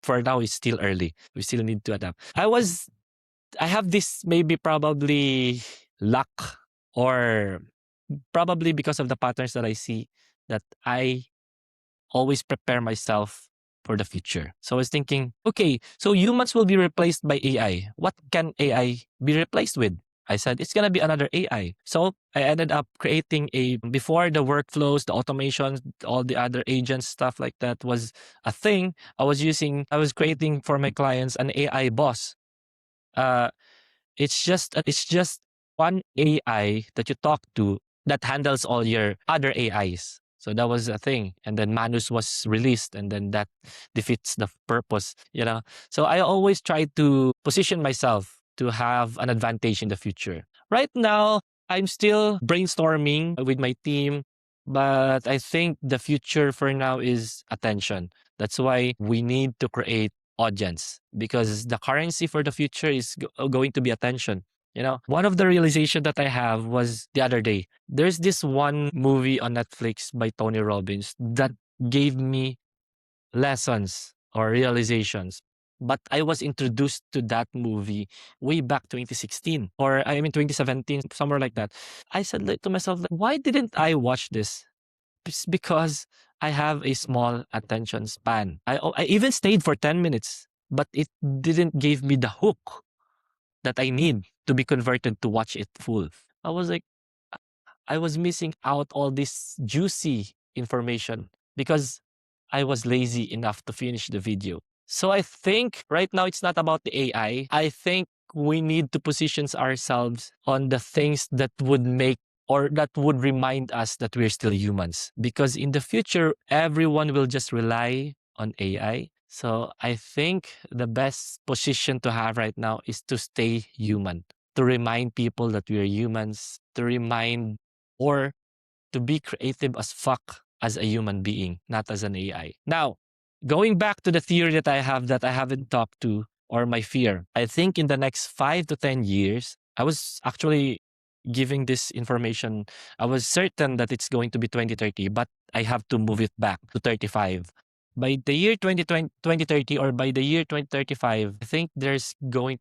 for now, it's still early. We still need to adapt. I have this maybe probably luck or probably because of the patterns that I see that I always prepare myself for the future. So I was thinking, okay, so humans will be replaced by AI. What can AI be replaced with? I said, it's going to be another AI. So I ended up creating before the workflows, the automations, all the other agents, stuff like that was a thing. I was creating for my clients an AI boss. Uh, it's just one AI that you talk to that handles all your other AIs. So that was a thing. And then Manus was released, and then that defeats the purpose. So I always try to position myself to have an advantage in the future. Right now, I'm still brainstorming with my team, but I think the future for now is attention. That's why we need to create audience, because the currency for the future is going to be attention. One of the realization that I have was the other day. There's this one movie on Netflix by Tony Robbins that gave me lessons or realizations. But I was introduced to that movie way back 2016, or I mean 2017, somewhere like that. I said to myself, like, why didn't I watch this? It's because I have a small attention span. I even stayed for 10 minutes, but it didn't give me the hook that I need to be converted to watch it full. I was like, I was missing out all this juicy information because I was lazy enough to finish the video. So I think right now it's not about the AI. I think we need to position ourselves on the things that would make or that would remind us that we're still humans. Because in the future, everyone will just rely on AI. So I think the best position to have right now is to stay human, to remind people that we are humans, to remind or to be creative as fuck as a human being, not as an AI. Now, going back to the theory that I have that I haven't talked to, or my fear, I think in the next 5 to 10 years, I was actually giving this information. I was certain that it's going to be 2030, but I have to move it back to 35. By the year 2030 or by the year 2035, I think there's only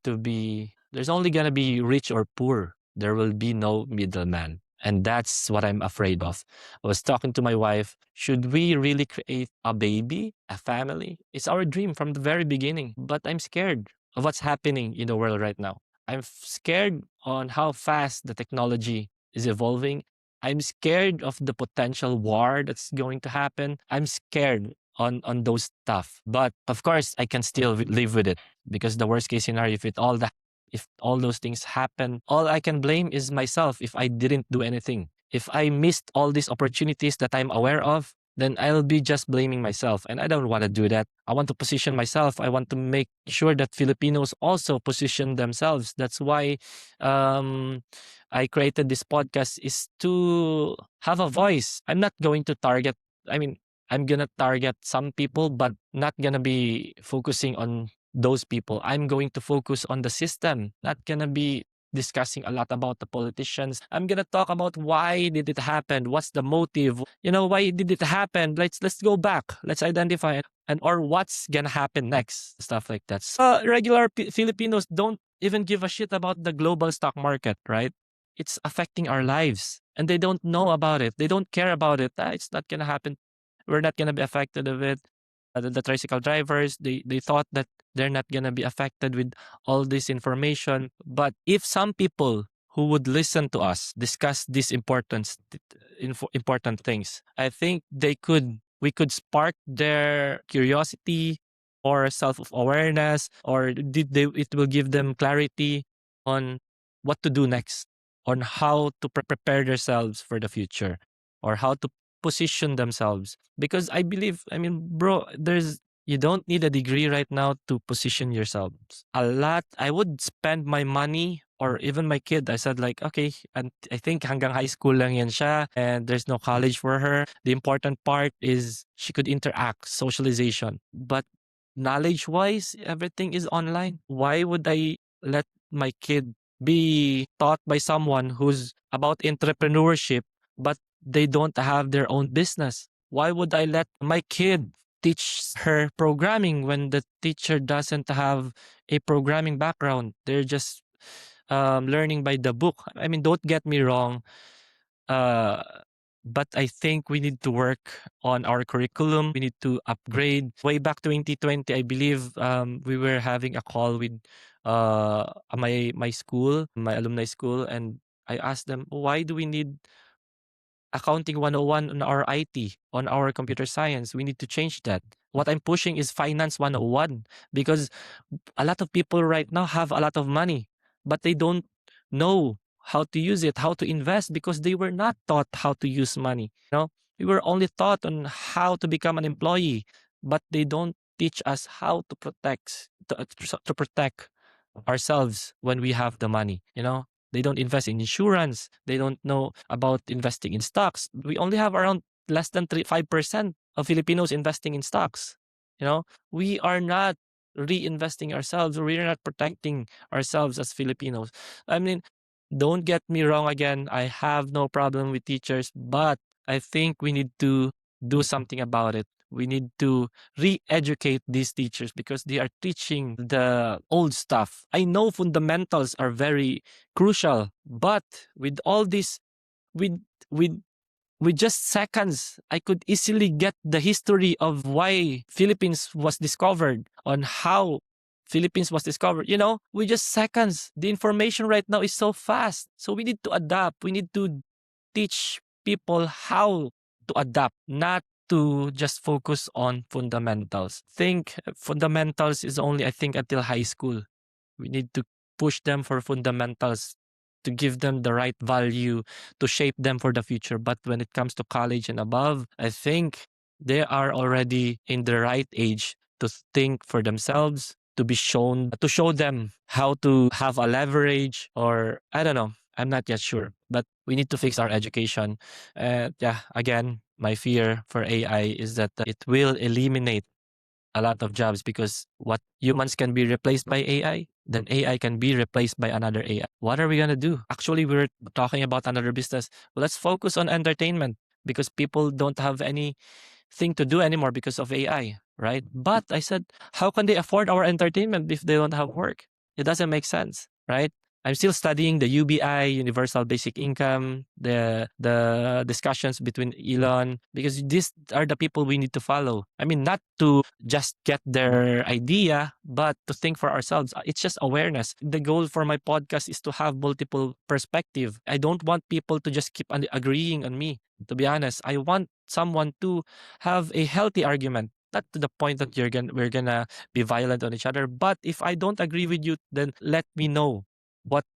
going to be rich or poor. There will be no middleman. And that's what I'm afraid of. I was talking to my wife. Should we really create a baby, a family? It's our dream from the very beginning. But I'm scared of what's happening in the world right now. I'm scared on how fast the technology is evolving. I'm scared of the potential war that's going to happen. I'm scared on those stuff. But of course, I can still live with it, because the worst case scenario, if all those things happen, all I can blame is myself if I didn't do anything. If I missed all these opportunities that I'm aware of, then I'll be just blaming myself. And I don't want to do that. I want to position myself. I want to make sure that Filipinos also position themselves. That's why I created this podcast, is to have a voice. I'm going to target some people, but not going to be focusing on those people. I'm going to focus on the system, not going to be discussing a lot about the politicians. I'm going to talk about why did it happen? What's the motive? Why did it happen? Let's go back. Let's identify it, and or what's going to happen next, stuff like that. So regular Filipinos don't even give a shit about the global stock market, right? it's affecting our lives, and they don't know about it. They don't care about it. It's not gonna happen. We're not gonna be affected of it. The tricycle drivers, they thought that they're not gonna be affected with all this information. But if some people who would listen to us discuss these important things, I think we could spark their curiosity or self-awareness, or it will give them clarity on what to do next, on how to prepare themselves for the future, or how to position themselves. Because I believe, I mean, bro, you don't need a degree right now to position yourselves. A lot, I would spend my money or even my kid. I said like, okay, and I think hanggang high school lang yan siya, and there's no college for her. The important part is she could interact, socialization. But knowledge-wise, everything is online. Why would I let my kid be taught by someone who's about entrepreneurship, but they don't have their own business? Why would I let my kid teach her programming when the teacher doesn't have a programming background? They're just learning by the book. I mean, don't get me wrong. Uh, but I think we need to work on our curriculum. We need to upgrade. Way back 2020, I believe we were having a call with my school, my alumni school, and I asked them, why do we need accounting 101 on our IT, on our computer science? We need to change that. What I'm pushing is finance 101, because a lot of people right now have a lot of money, but they don't know how to use it, how to invest, because they were not taught how to use money. We were only taught on how to become an employee, but they don't teach us how to protect ourselves when we have the money. They don't invest in insurance. They don't know about investing in stocks. We only have around less than 5% of Filipinos investing in stocks. We are not reinvesting ourselves. We're not protecting ourselves as Filipinos. I mean, don't get me wrong again. I have no problem with teachers, but I think we need to do something about it. We need to re-educate these teachers because they are teaching the old stuff. I know fundamentals are very crucial, but with all this, with with with just seconds, I could easily get the history of why Philippines was discovered, on how Philippines was discovered. With just seconds, the information right now is so fast. So we need to adapt. We need to teach people how to adapt, not to just focus on fundamentals. Think fundamentals is only, I think, until high school. We need to push them for fundamentals to give them the right value to shape them for the future. But when it comes to college and above, I think they are already in the right age to think for themselves, to be shown, to show them how to have a leverage, or I don't know. I'm not yet sure, but we need to fix our education. Yeah, again, my fear for AI is that it will eliminate a lot of jobs, because what humans can be replaced by AI, then AI can be replaced by another AI. What are we going to do? Actually, we were talking about another business. Well, let's focus on entertainment, because people don't have anything to do anymore because of AI, right? But I said, how can they afford our entertainment if they don't have work? It doesn't make sense, right? I'm still studying the UBI, Universal Basic Income, the discussions between Elon, because these are the people we need to follow. I mean, not to just get their idea, but to think for ourselves. It's just awareness. The goal for my podcast is to have multiple perspective. I don't want people to just keep agreeing on me. To be honest, I want someone to have a healthy argument. Not to the point that we're gonna be violent on each other. But if I don't agree with you, then let me know.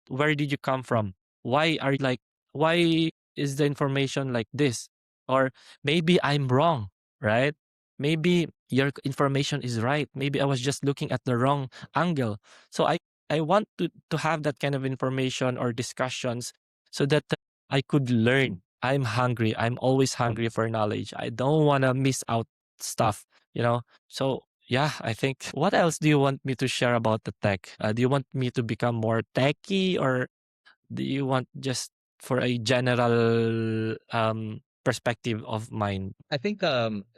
Where did you come from? Why are you like, why is the information like this? Or maybe I'm wrong, right? Maybe your information is right. Maybe I was just looking at the wrong angle. So I want to have that kind of information or discussions, so that I could learn. I'm hungry. I'm always hungry for knowledge. I don't want to miss out stuff, So yeah, I think. What else do you want me to share about the tech? Do you want me to become more techy, or do you want just for a general perspective of mine. I think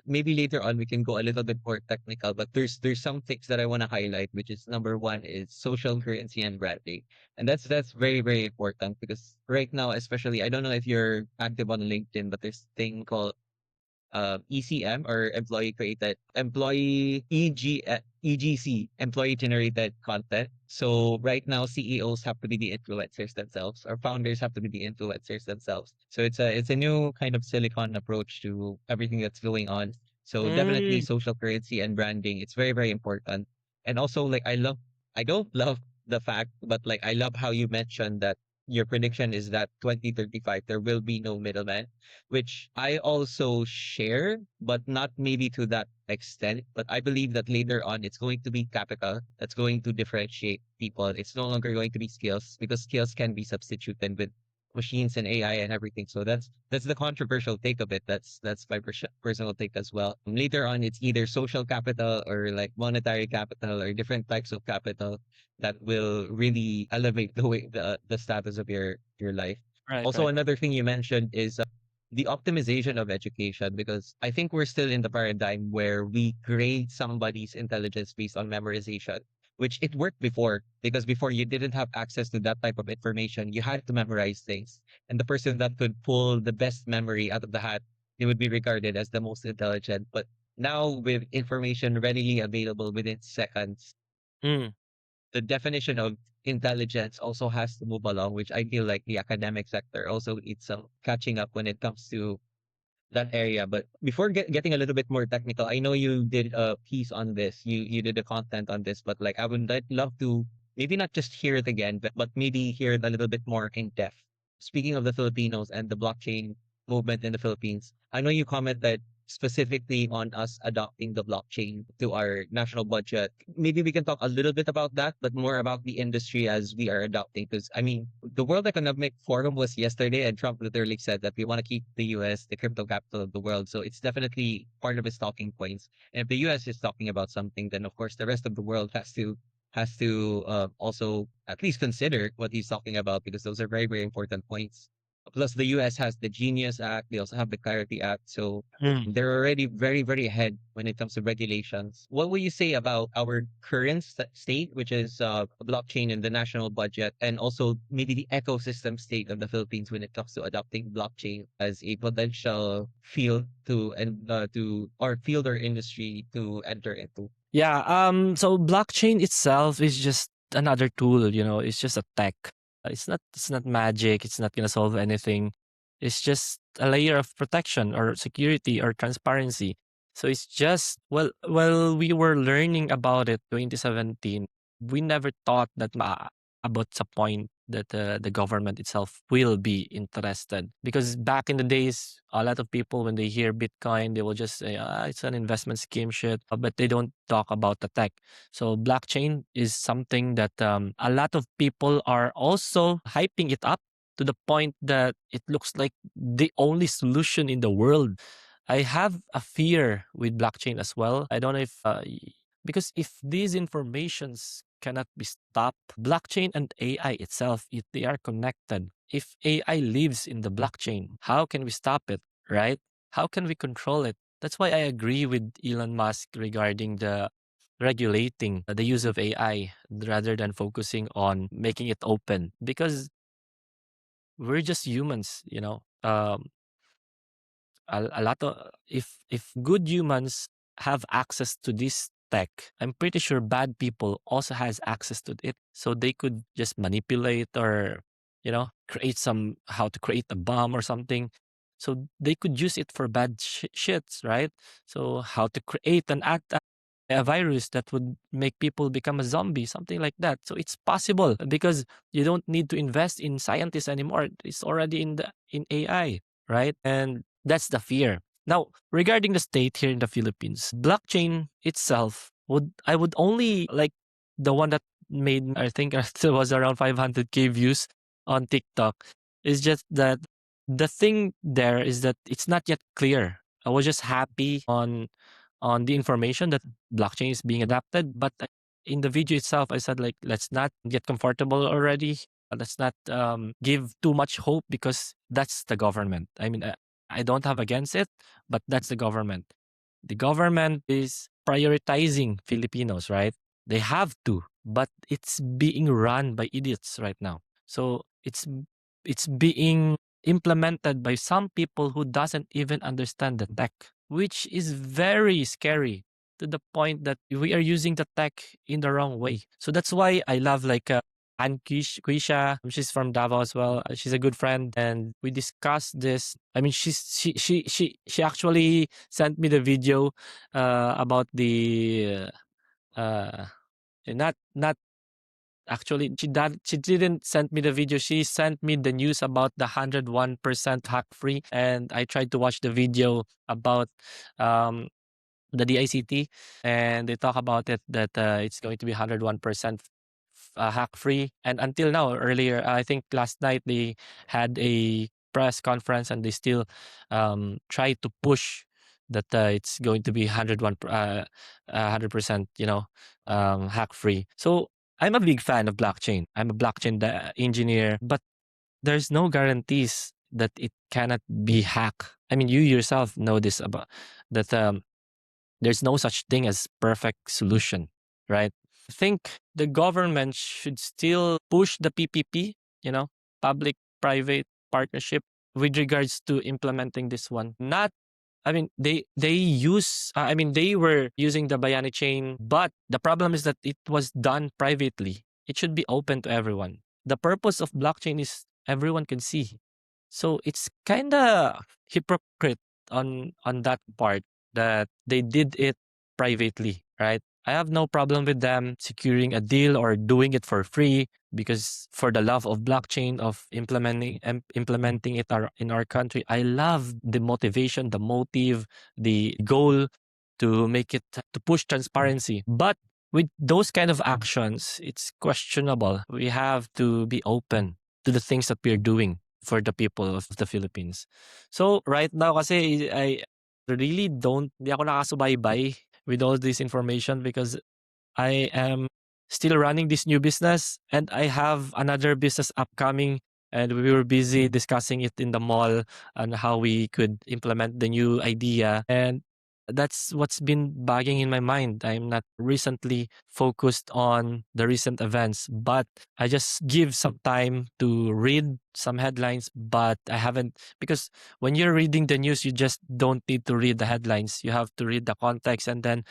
maybe later on we can go a little bit more technical, but there's some things that I want to highlight, which is number one is social currency and branding. And that's very, very important because right now, especially I don't know if you're active on LinkedIn, but there's thing called ECM or EGC, employee generated content. So right now CEOs have to be the influencers themselves or founders have to be the influencers themselves. So it's a new kind of silicon approach to everything that's going on. So definitely Mm, social currency and branding, it's very, very important. And also like I don't love the fact, but like I love how you mentioned that your prediction is that 2035 there will be no middleman, which I also share, but not maybe to that extent. But I believe that later on, it's going to be capital that's going to differentiate people. It's no longer going to be skills because skills can be substituted with machines and AI and everything. So that's the controversial take of it. That's my personal take as well. Later on, it's either social capital or like monetary capital or different types of capital that will really elevate the status of your life. right, Also, right. another thing you mentioned is the optimization of education, because I think we're still in the paradigm where we grade somebody's intelligence based on memorization, which it worked before because before you didn't have access to that type of information. You had to memorize things. And the person that could pull the best memory out of the hat, they would be regarded as the most intelligent. But now with information readily available within seconds, Mm, the definition of intelligence also has to move along, which I feel like the academic sector also needs some catching up when it comes to that area. But before getting a little bit more technical, I know you did a piece on this. You did a content on this, but like I'd love to maybe not just hear it again, but maybe hear it a little bit more in depth. Speaking of the Filipinos and the blockchain movement in the Philippines, I know you commented specifically on us adopting the blockchain to our national budget. Maybe we can talk a little bit about that, but more about the industry as we are adopting. Because I mean, the World Economic Forum was yesterday, and Trump literally said that we want to keep the US the crypto capital of the world. So it's definitely part of his talking points. And if the US is talking about something, then of course the rest of the world has to also at least consider what he's talking about because those are very, very important points. Plus, the US has the Genius Act. They also have the Clarity Act. So mm. they're already very, very ahead when it comes to regulations. What will you say about our current state, which is blockchain in the national budget, and also maybe the ecosystem state of the Philippines when it comes to adopting blockchain as a potential field to or field or industry to enter into? Yeah, so blockchain itself is just another tool, it's just a tech. It's not magic, it's not gonna solve anything. It's just a layer of protection or security or transparency. So it's just we were learning about it 2017. We never thought that about the point that the government itself will be interested, because back in the days a lot of people when they hear Bitcoin they will just say it's an investment scheme shit, but they don't talk about the tech. So blockchain is something that a lot of people are also hyping it up to the point that it looks like the only solution in the world. I have a fear with blockchain as well. I don't know if because if these informations cannot be stopped, blockchain and AI itself, if they are connected, if AI lives in the blockchain, how can we stop it, right? How can we control it? That's why I agree with Elon Musk regarding the regulating the use of AI rather than focusing on making it open, because we're just humans, a lot of, if good humans have access to this tech, I'm pretty sure bad people also has access to it, so they could just manipulate or create some how to create a bomb or something, so they could use it for bad shits, right? So how to create a virus that would make people become a zombie, something like that. So it's possible because you don't need to invest in scientists anymore. It's already in AI, right? And that's the fear. Now, regarding the state here in the Philippines, blockchain itself would only like the one that made, I think it was around 500K views on TikTok. Is just that the thing there is that it's not yet clear. I was just happy on the information that blockchain is being adapted. But in the video itself, I said, like, let's not get comfortable already. Let's not give too much hope because that's the government. I mean, I don't have against it, but that's the government. The government is prioritizing Filipinos, right? They have to, but it's being run by idiots right now. So it's being implemented by some people who doesn't even understand the tech, which is very scary to the point that we are using the tech in the wrong way. So that's why I love like and Quisha, she's from Davao as well. She's a good friend, and we discussed this. I mean, she actually sent me the video about the uh, not actually she didn't send me the video. She sent me the news about the 101% hack free, and I tried to watch the video about um the DICT, and they talk about it that it's going to be 101% hack free. And until now, earlier, I think last night they had a press conference and they still try to push that it's going to be 100%, hack free. So I'm a big fan of blockchain. I'm a blockchain engineer, but there's no guarantees that it cannot be hacked. I mean, you yourself know this about that. There's no such thing as perfect solution, right? I think the government should still push the PPP, public private partnership with regards to implementing this one. Not I mean they use I mean they were using the Bayani chain, but the problem is that it was done privately. It should be open to everyone. The purpose of blockchain is everyone can see. So it's kind of hypocrite on that part that they did it privately, right? I have no problem with them securing a deal or doing it for free because for the love of blockchain of implementing it in our country, I love the motivation, the motive, the goal to make it to push transparency. But with those kind of actions, it's questionable. We have to be open to the things that we're doing for the people of the Philippines. So right now kasi I really hindi ako nakasubaybay with all this information because I am still running this new business and I have another business upcoming, and we were busy discussing it in the mall on how we could implement the new idea. And that's what's been bugging in my mind. I'm not recently focused on the recent events, but I just give some time to read some headlines, but I haven't because when you're reading the news, you just don't need to read the headlines. You have to read the context and then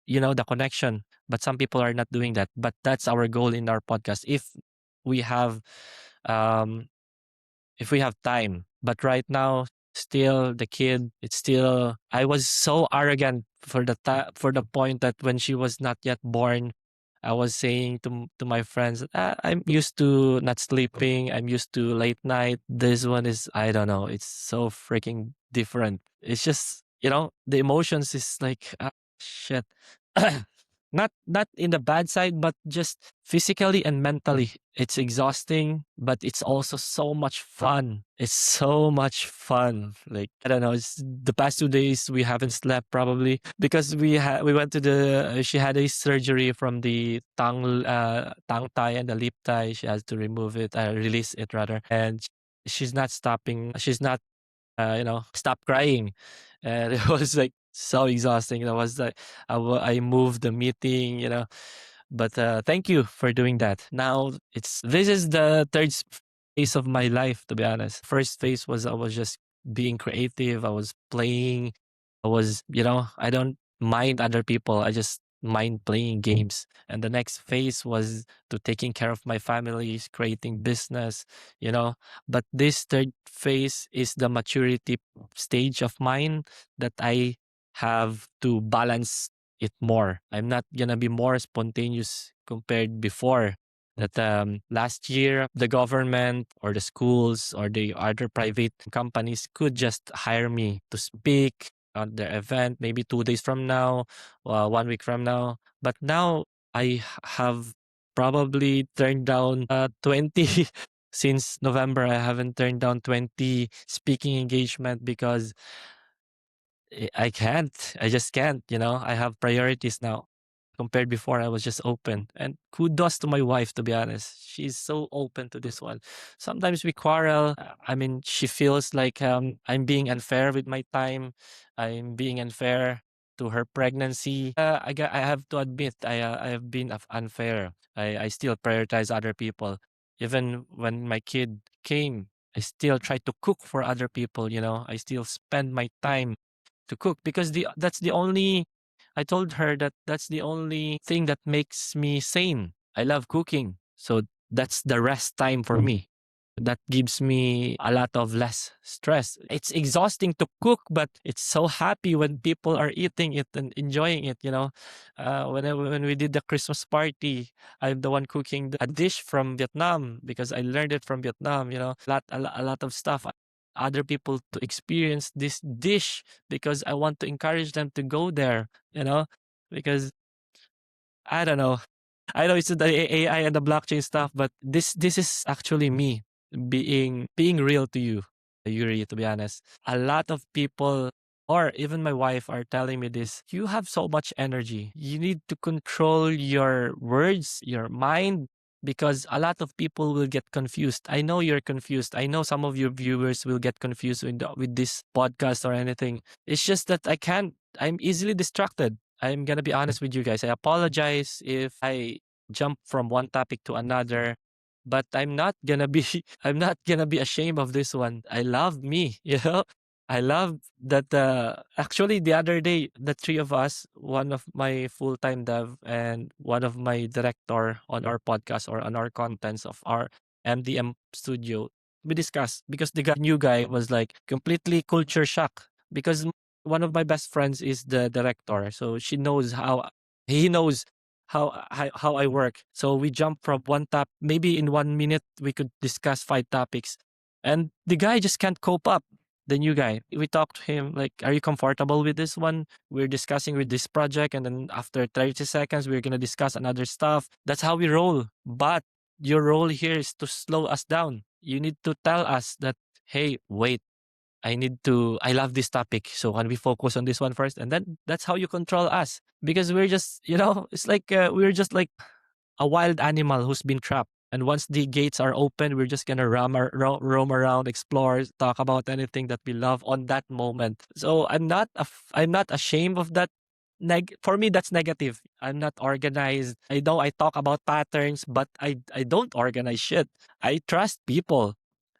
the connection, but some people are not doing that. But that's our goal in our podcast we have um if we have time. But right now, still the kid, it's still I was so arrogant for for the point that when she was not yet born, I was saying to my friends, I'm used to not sleeping, I'm used to late night. This one is I don't know, it's so freaking different. It's just the emotions is like shit. Not in the bad side, but just physically and mentally. It's exhausting, but it's also so much fun. It's so much fun. Like I don't know, it's the past 2 days we haven't slept probably because we went to the she had a surgery from the tongue tie and the lip tie. She has to remove it, release it rather, and she's not stopping. She's not stop crying. And it was like so exhausting. That was like I moved the meeting, but thank you for doing that. Now this is the third phase of my life, to be honest. First phase was I was just being creative. I was playing. I was, I don't mind other people. I just mind playing games. And the next phase was to taking care of my families, creating business, you know. But this third phase is the maturity stage of mine that I have to balance it more. I'm not gonna be more spontaneous compared before. That last year the government or the schools or the other private companies could just hire me to speak on their event maybe 2 days from now, 1 week from now. But now have probably turned down 20 since November. I haven't turned down 20 speaking engagement because I can't. I just can't. I have priorities now. compared before. I was just open. And kudos to my wife, to be honest. She's so open to this one. Sometimes we quarrel. I mean, she feels like I'm being unfair with my time. I'm being unfair to her pregnancy. I have to admit, I have been unfair. I still prioritize other people. Even when my kid came, I still try to cook for other people, you know. I still spend my time to cook because that's the only I told her that that's the only thing that makes me sane. I love cooking. So that's the rest time for me. That gives me a lot of less stress. It's exhausting to cook, but it's so happy when people are eating it and enjoying it, you know. When we did the Christmas party, I'm the one cooking a dish from Vietnam because I learned it from Vietnam, you know. A lot of stuff other people to experience this dish because I want to encourage them to go there, you know, because I don't know. I know it's the AI and the blockchain stuff, but this is actually me being real to you, Yuri, to be honest. A lot of people or even my wife are telling me this. You have so much energy. You need to control your words, your mind, because a lot of people will get confused. I know you're confused. I know some of your viewers will get confused with this podcast or anything. It's just that I can't. I'm easily distracted. I'm gonna be honest with you guys. I apologize if I jump from one topic to another, but I'm not gonna be I'm not gonna be ashamed of this one. I love me, you know. I love that. Actually, the other day, the three of us, one of my full time dev and one of my director on our podcast or on our contents of our MDM studio, we discussed because the new guy was like completely culture shock because one of my best friends is the director, so she knows how he knows how I work. So we jump from one top. Maybe in 1 minute we could discuss 5 topics, and the guy just can't cope up. The new guy, we talked to him like, "Are you comfortable with this one? We're discussing with this project, and then after 30 seconds, we're gonna discuss another stuff." That's how we roll. But your role here is to slow us down. You need to tell us that, hey, wait, I love this topic. So can we focus on this one first? And then that's how you control us because we're just, you know, it's like we're just like a wild animal who's been trapped. And once the gates are open, we're just gonna roam around, explore, talk about anything that we love on that moment. So I'm not ashamed of that. For me, that's negative. I'm not organized. I know I talk about patterns, but I don't organize shit. I trust people.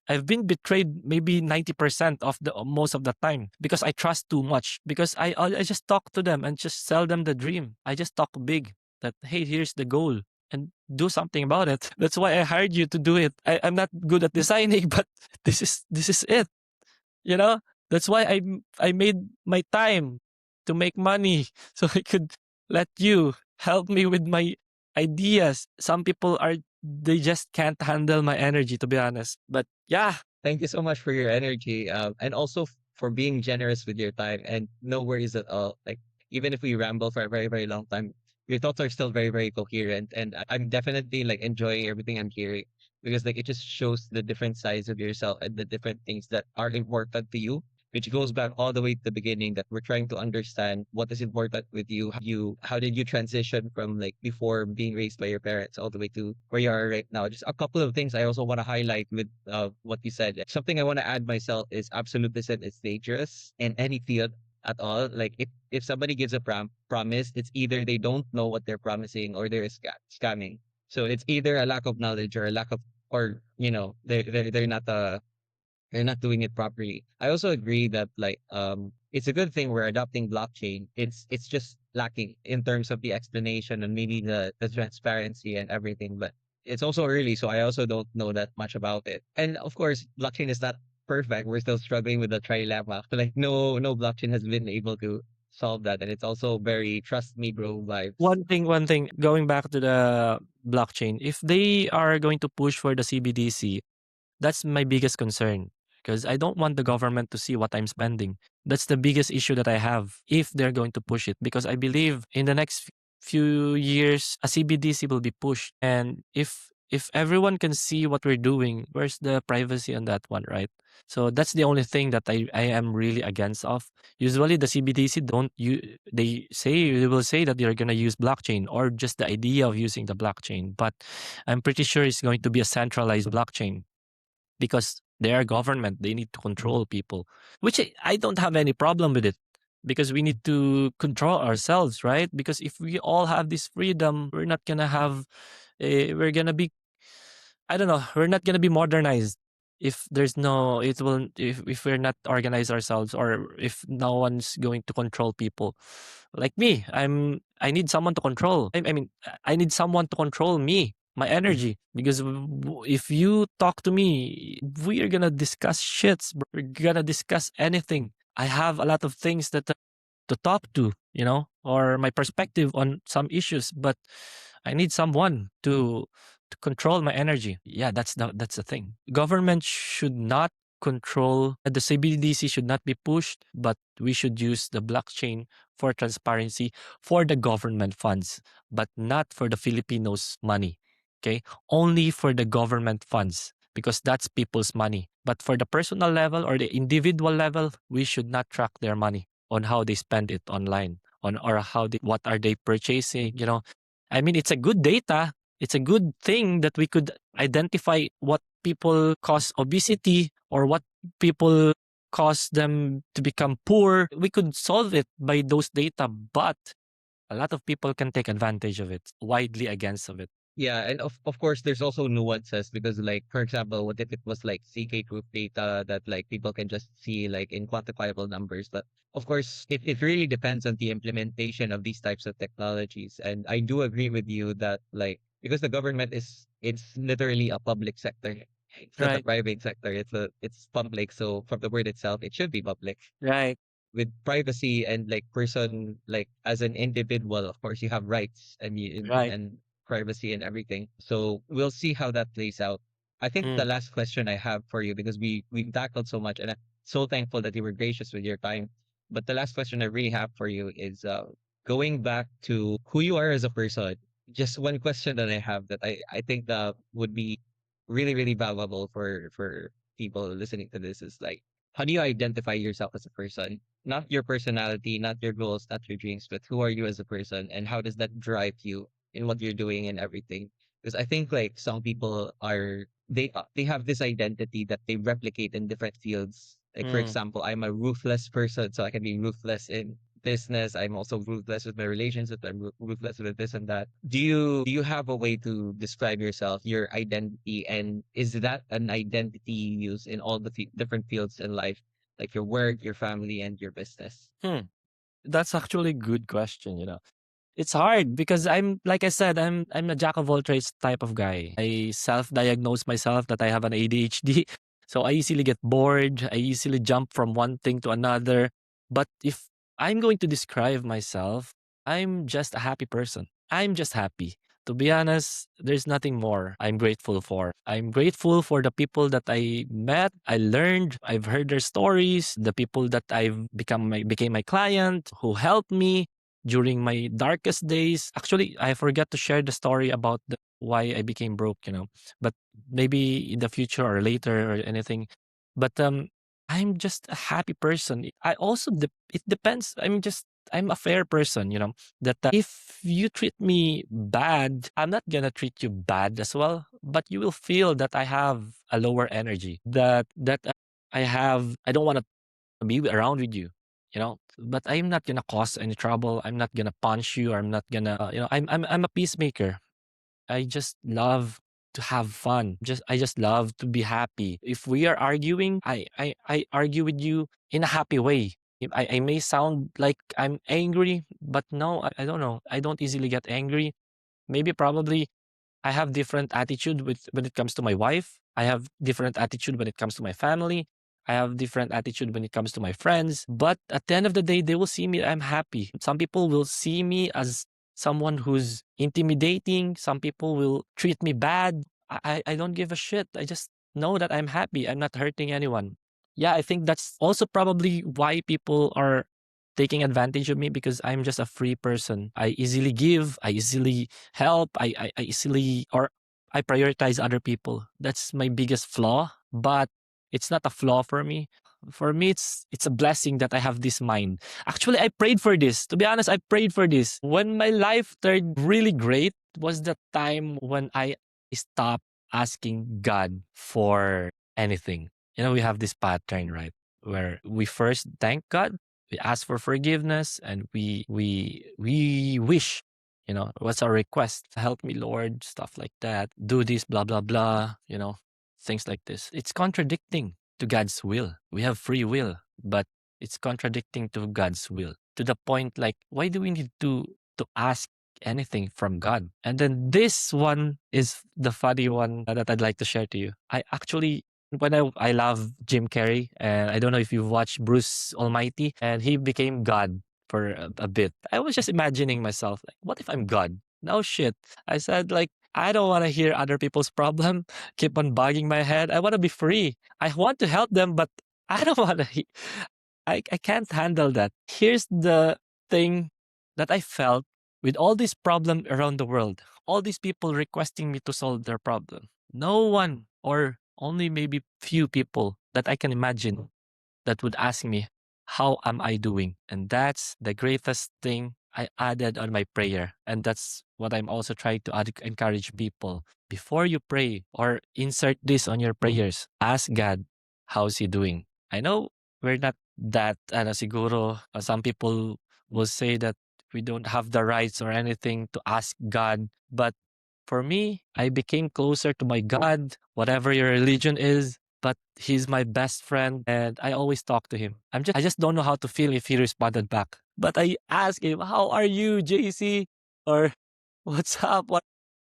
I've been betrayed maybe 90% of the most of the time because I trust too much. Because I just talk to them and just sell them the dream. I just talk big that, hey, here's the goal and do something about it. That's why I hired you to do it. I'm not good at designing, but this is it. You know, that's why I made my time to make money so I could let you help me with my ideas. Some people are they just can't handle my energy, to be honest. But yeah, Thank you so much for your energy, and also for being generous with your time. And no worries at all. Like even if we ramble for a very very long time, your thoughts are still very very coherent. And I'm definitely like enjoying everything I'm hearing because like it just shows the different sides of yourself and the different things that are important to you. Which goes back all the way to the beginning that we're trying to understand what is important with you. How did you transition from like before being raised by your parents all the way to where you are right now? Just a couple of things I also want to highlight with what you said. Something I want to add myself is absolutism is dangerous in any field at all. Like if somebody gives a promise, it's either they don't know what they're promising or they're scamming. So it's either a lack of knowledge or a lack of or you know they're not they're not doing it properly. I also agree that like it's a good thing we're adopting blockchain. It's just lacking in terms of the explanation and maybe the transparency and everything. But it's also early, so I also don't know that much about it. And of course, blockchain is not perfect. We're still struggling with the trilemma. Like no blockchain has been able to solve that. And it's also very trust me bro vibes. one thing, going back to the blockchain, if they are going to push for the CBDC, that's my biggest concern because I don't want the government to see what I'm spending. That's the biggest issue that I have if they're going to push it because I believe in the next few years a CBDC will be pushed, and if If everyone can see what we're doing, where's the privacy on that one, right? So that's the only thing that I am really against of. Usually the CBDC don't you they will say that they're gonna use blockchain or just the idea of using the blockchain, but I'm pretty sure it's going to be a centralized blockchain because they are government. They need to control people, which I don't have any problem with it because we need to control ourselves, right? Because if we all have this freedom, we're not gonna have, we're gonna be, I don't know, we're not gonna be modernized if there's no, it will, if we're not organized ourselves or if no one's going to control people. Like me, I need someone to control. I mean, I need someone to control me, my energy, because if you talk to me, we are gonna discuss shits. We're gonna discuss anything. I have a lot of things that to talk to, or my perspective on some issues, but I need someone to control my energy. Yeah, that's the thing. Government should not control the CBDC should not be pushed, but we should use the blockchain for transparency for the government funds, but not for the Filipinos' money. Okay? Only for the government funds because that's people's money. But for the personal level or the individual level, we should not track their money on how they spend it online on or what are they purchasing, I mean, it's a good data. It's a good thing that we could identify what people cause obesity or what people cause them to become poor. We could solve it by those data, but a lot of people can take advantage of it, widely against of it. Yeah, and of course there's also nuances because like for example, what if it was like CK group data that like people can just see like in quantifiable numbers. But of course it really depends on the implementation of these types of technologies. And I do agree with you that like because the government it's literally a public sector. It's not a Right, private sector. It's public. So from the word itself, it should be public right, with privacy and like person like as an individual of course you have rights and right. and privacy and everything, so we'll see how that plays out. I think the Mm, last question I have for you, because we've tackled so much and I'm so thankful that you were gracious with your time, but the last question I really have for you is going back to who you are as a person. Just one question that I have that I think that would be really really valuable for people listening to this is like, how do you identify yourself as a person? Not your personality, not your goals, not your dreams, but who are you as a person and how does that drive you in what you're doing and everything? Because I think like some people are they have this identity that they replicate in different fields. Like for mm. example, I'm a ruthless person, so I can be ruthless in business. I'm also ruthless with my relationships. I'm ruthless with this and that. Do you have a way to describe yourself, your identity, and is that an identity you use in all the different fields in life, like your work, your family, and your business? Hmm. That's actually a good question, It's hard because I'm like I said, I'm a jack of all trades type of guy. I self-diagnose myself that I have an ADHD. So I easily get bored. I easily jump from one thing to another. But if I'm going to describe myself, I'm just a happy person. I'm just happy. To be honest, there's nothing more I'm grateful for. I'm grateful for the people that I met, I learned, I've heard their stories, the people that became my client, who helped me during my darkest days. Actually, I forgot to share the story about why I became broke, but maybe in the future or later or anything. But I'm just a happy person. I also it depends. I'm a fair person, that if you treat me bad, I'm not gonna treat you bad as well. But you will feel that I have a lower energy. That I don't want to be around with you, but I'm not gonna cause any trouble. I'm not gonna punch you. I'm not gonna, I'm a peacemaker. I just love to have fun. I just love to be happy. If we are arguing, I argue with you in a happy way. I may sound like I'm angry, but no, I don't know. I don't easily get angry. Maybe probably I have different attitude with when it comes to my wife. I have different attitude when it comes to my family. I have different attitude when it comes to my friends. But at the end of the day, they will see me. I'm happy. Some people will see me as someone who's intimidating. Some people will treat me bad. I don't give a shit. I just know that I'm happy. I'm not hurting anyone. Yeah, I think that's also probably why people are taking advantage of me because I'm just a free person. I easily give. I easily help. I easily or I prioritize other people. That's my biggest flaw, but it's not a flaw for me. For me, it's a blessing that I have this mind. Actually, I prayed for this. To be honest, I prayed for this. When my life turned really great was the time when I stopped asking God for anything. We have this pattern, right? Where we first thank God, we ask for forgiveness, and we wish, what's our request? Help me, Lord, stuff like that. Do this, blah blah blah, things like this. It's contradicting to God's will. We have free will, but it's contradicting to God's will, to the point like, why do we need to ask anything from God? And then this one is the funny one that I'd like to share to you. I actually, when I love Jim Carrey, and I don't know if you've watched Bruce Almighty, and he became God for a bit. I was just imagining myself like, what if I'm God? No shit. I said like, I don't want to hear other people's problem keep on bugging my head. I want to be free. I want to help them, but I don't want to. I can't handle that. Here's the thing that I felt with all this problem around the world, all these people requesting me to solve their problem. No one, or only maybe few people that I can imagine, that would ask me, how am I doing? And that's the greatest thing I added on my prayer. And that's what I'm also trying to encourage people. Before you pray or insert this on your prayers, ask God, how's he doing? I know we're not that, siguro, some people will say that we don't have the rights or anything to ask God. But for me, I became closer to my God, whatever your religion is, but he's my best friend and I always talk to him. I just don't know how to feel if he responded back. But I ask him, "How are you, JC?" Or "What's up?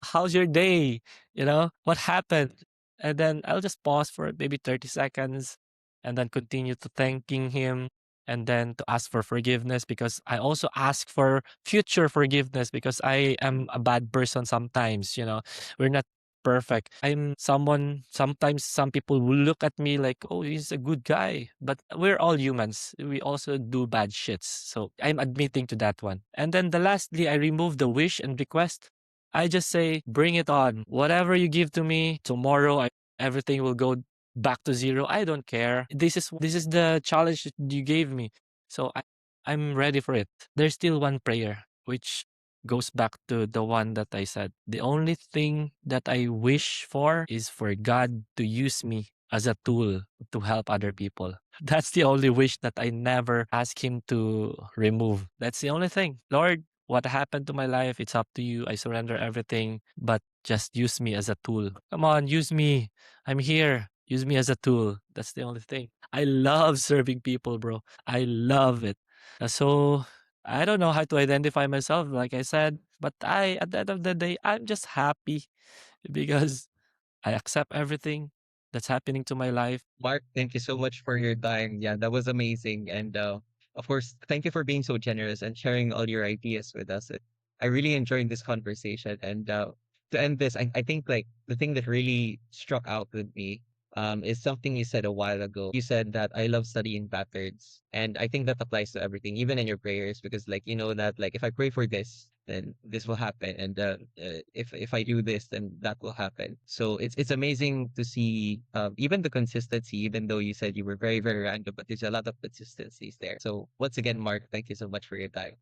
How's your day? What happened?" And then I'll just pause for maybe 30 seconds and then continue to thanking him, and then to ask for forgiveness, because I also ask for future forgiveness because I am a bad person sometimes. We're not perfect. I'm someone, sometimes some people will look at me like, oh, he's a good guy. But we're all humans. We also do bad shits. So I'm admitting to that one. And then lastly, I remove the wish and request. I just say, bring it on. Whatever you give to me tomorrow, everything will go back to zero. I don't care. This is the challenge that you gave me. So I'm ready for it. There's still one prayer, which goes back to the one that I said. The only thing that I wish for is for God to use me as a tool to help other people. That's the only wish that I never ask him to remove. That's the only thing. Lord, what happened to my life, it's up to you. I surrender everything, but just use me as a tool. Come on, use me. I'm here. Use me as a tool. That's the only thing. I love serving people, bro. I love it. So I don't know how to identify myself, like I said, but at the end of the day, I'm just happy because I accept everything that's happening to my life. Mark, thank you so much for your time. Yeah, that was amazing. And of course, thank you for being so generous and sharing all your ideas with us. I really enjoyed this conversation. And to end this, I think like the thing that really struck out with me is something you said a while ago. You said that I love studying patterns. And I think that applies to everything, even in your prayers, because like you know that like if I pray for this, then this will happen. And if I do this, then that will happen. So it's amazing to see even the consistency, even though you said you were very, very random, but there's a lot of consistencies there. So once again, Mark, thank you so much for your time.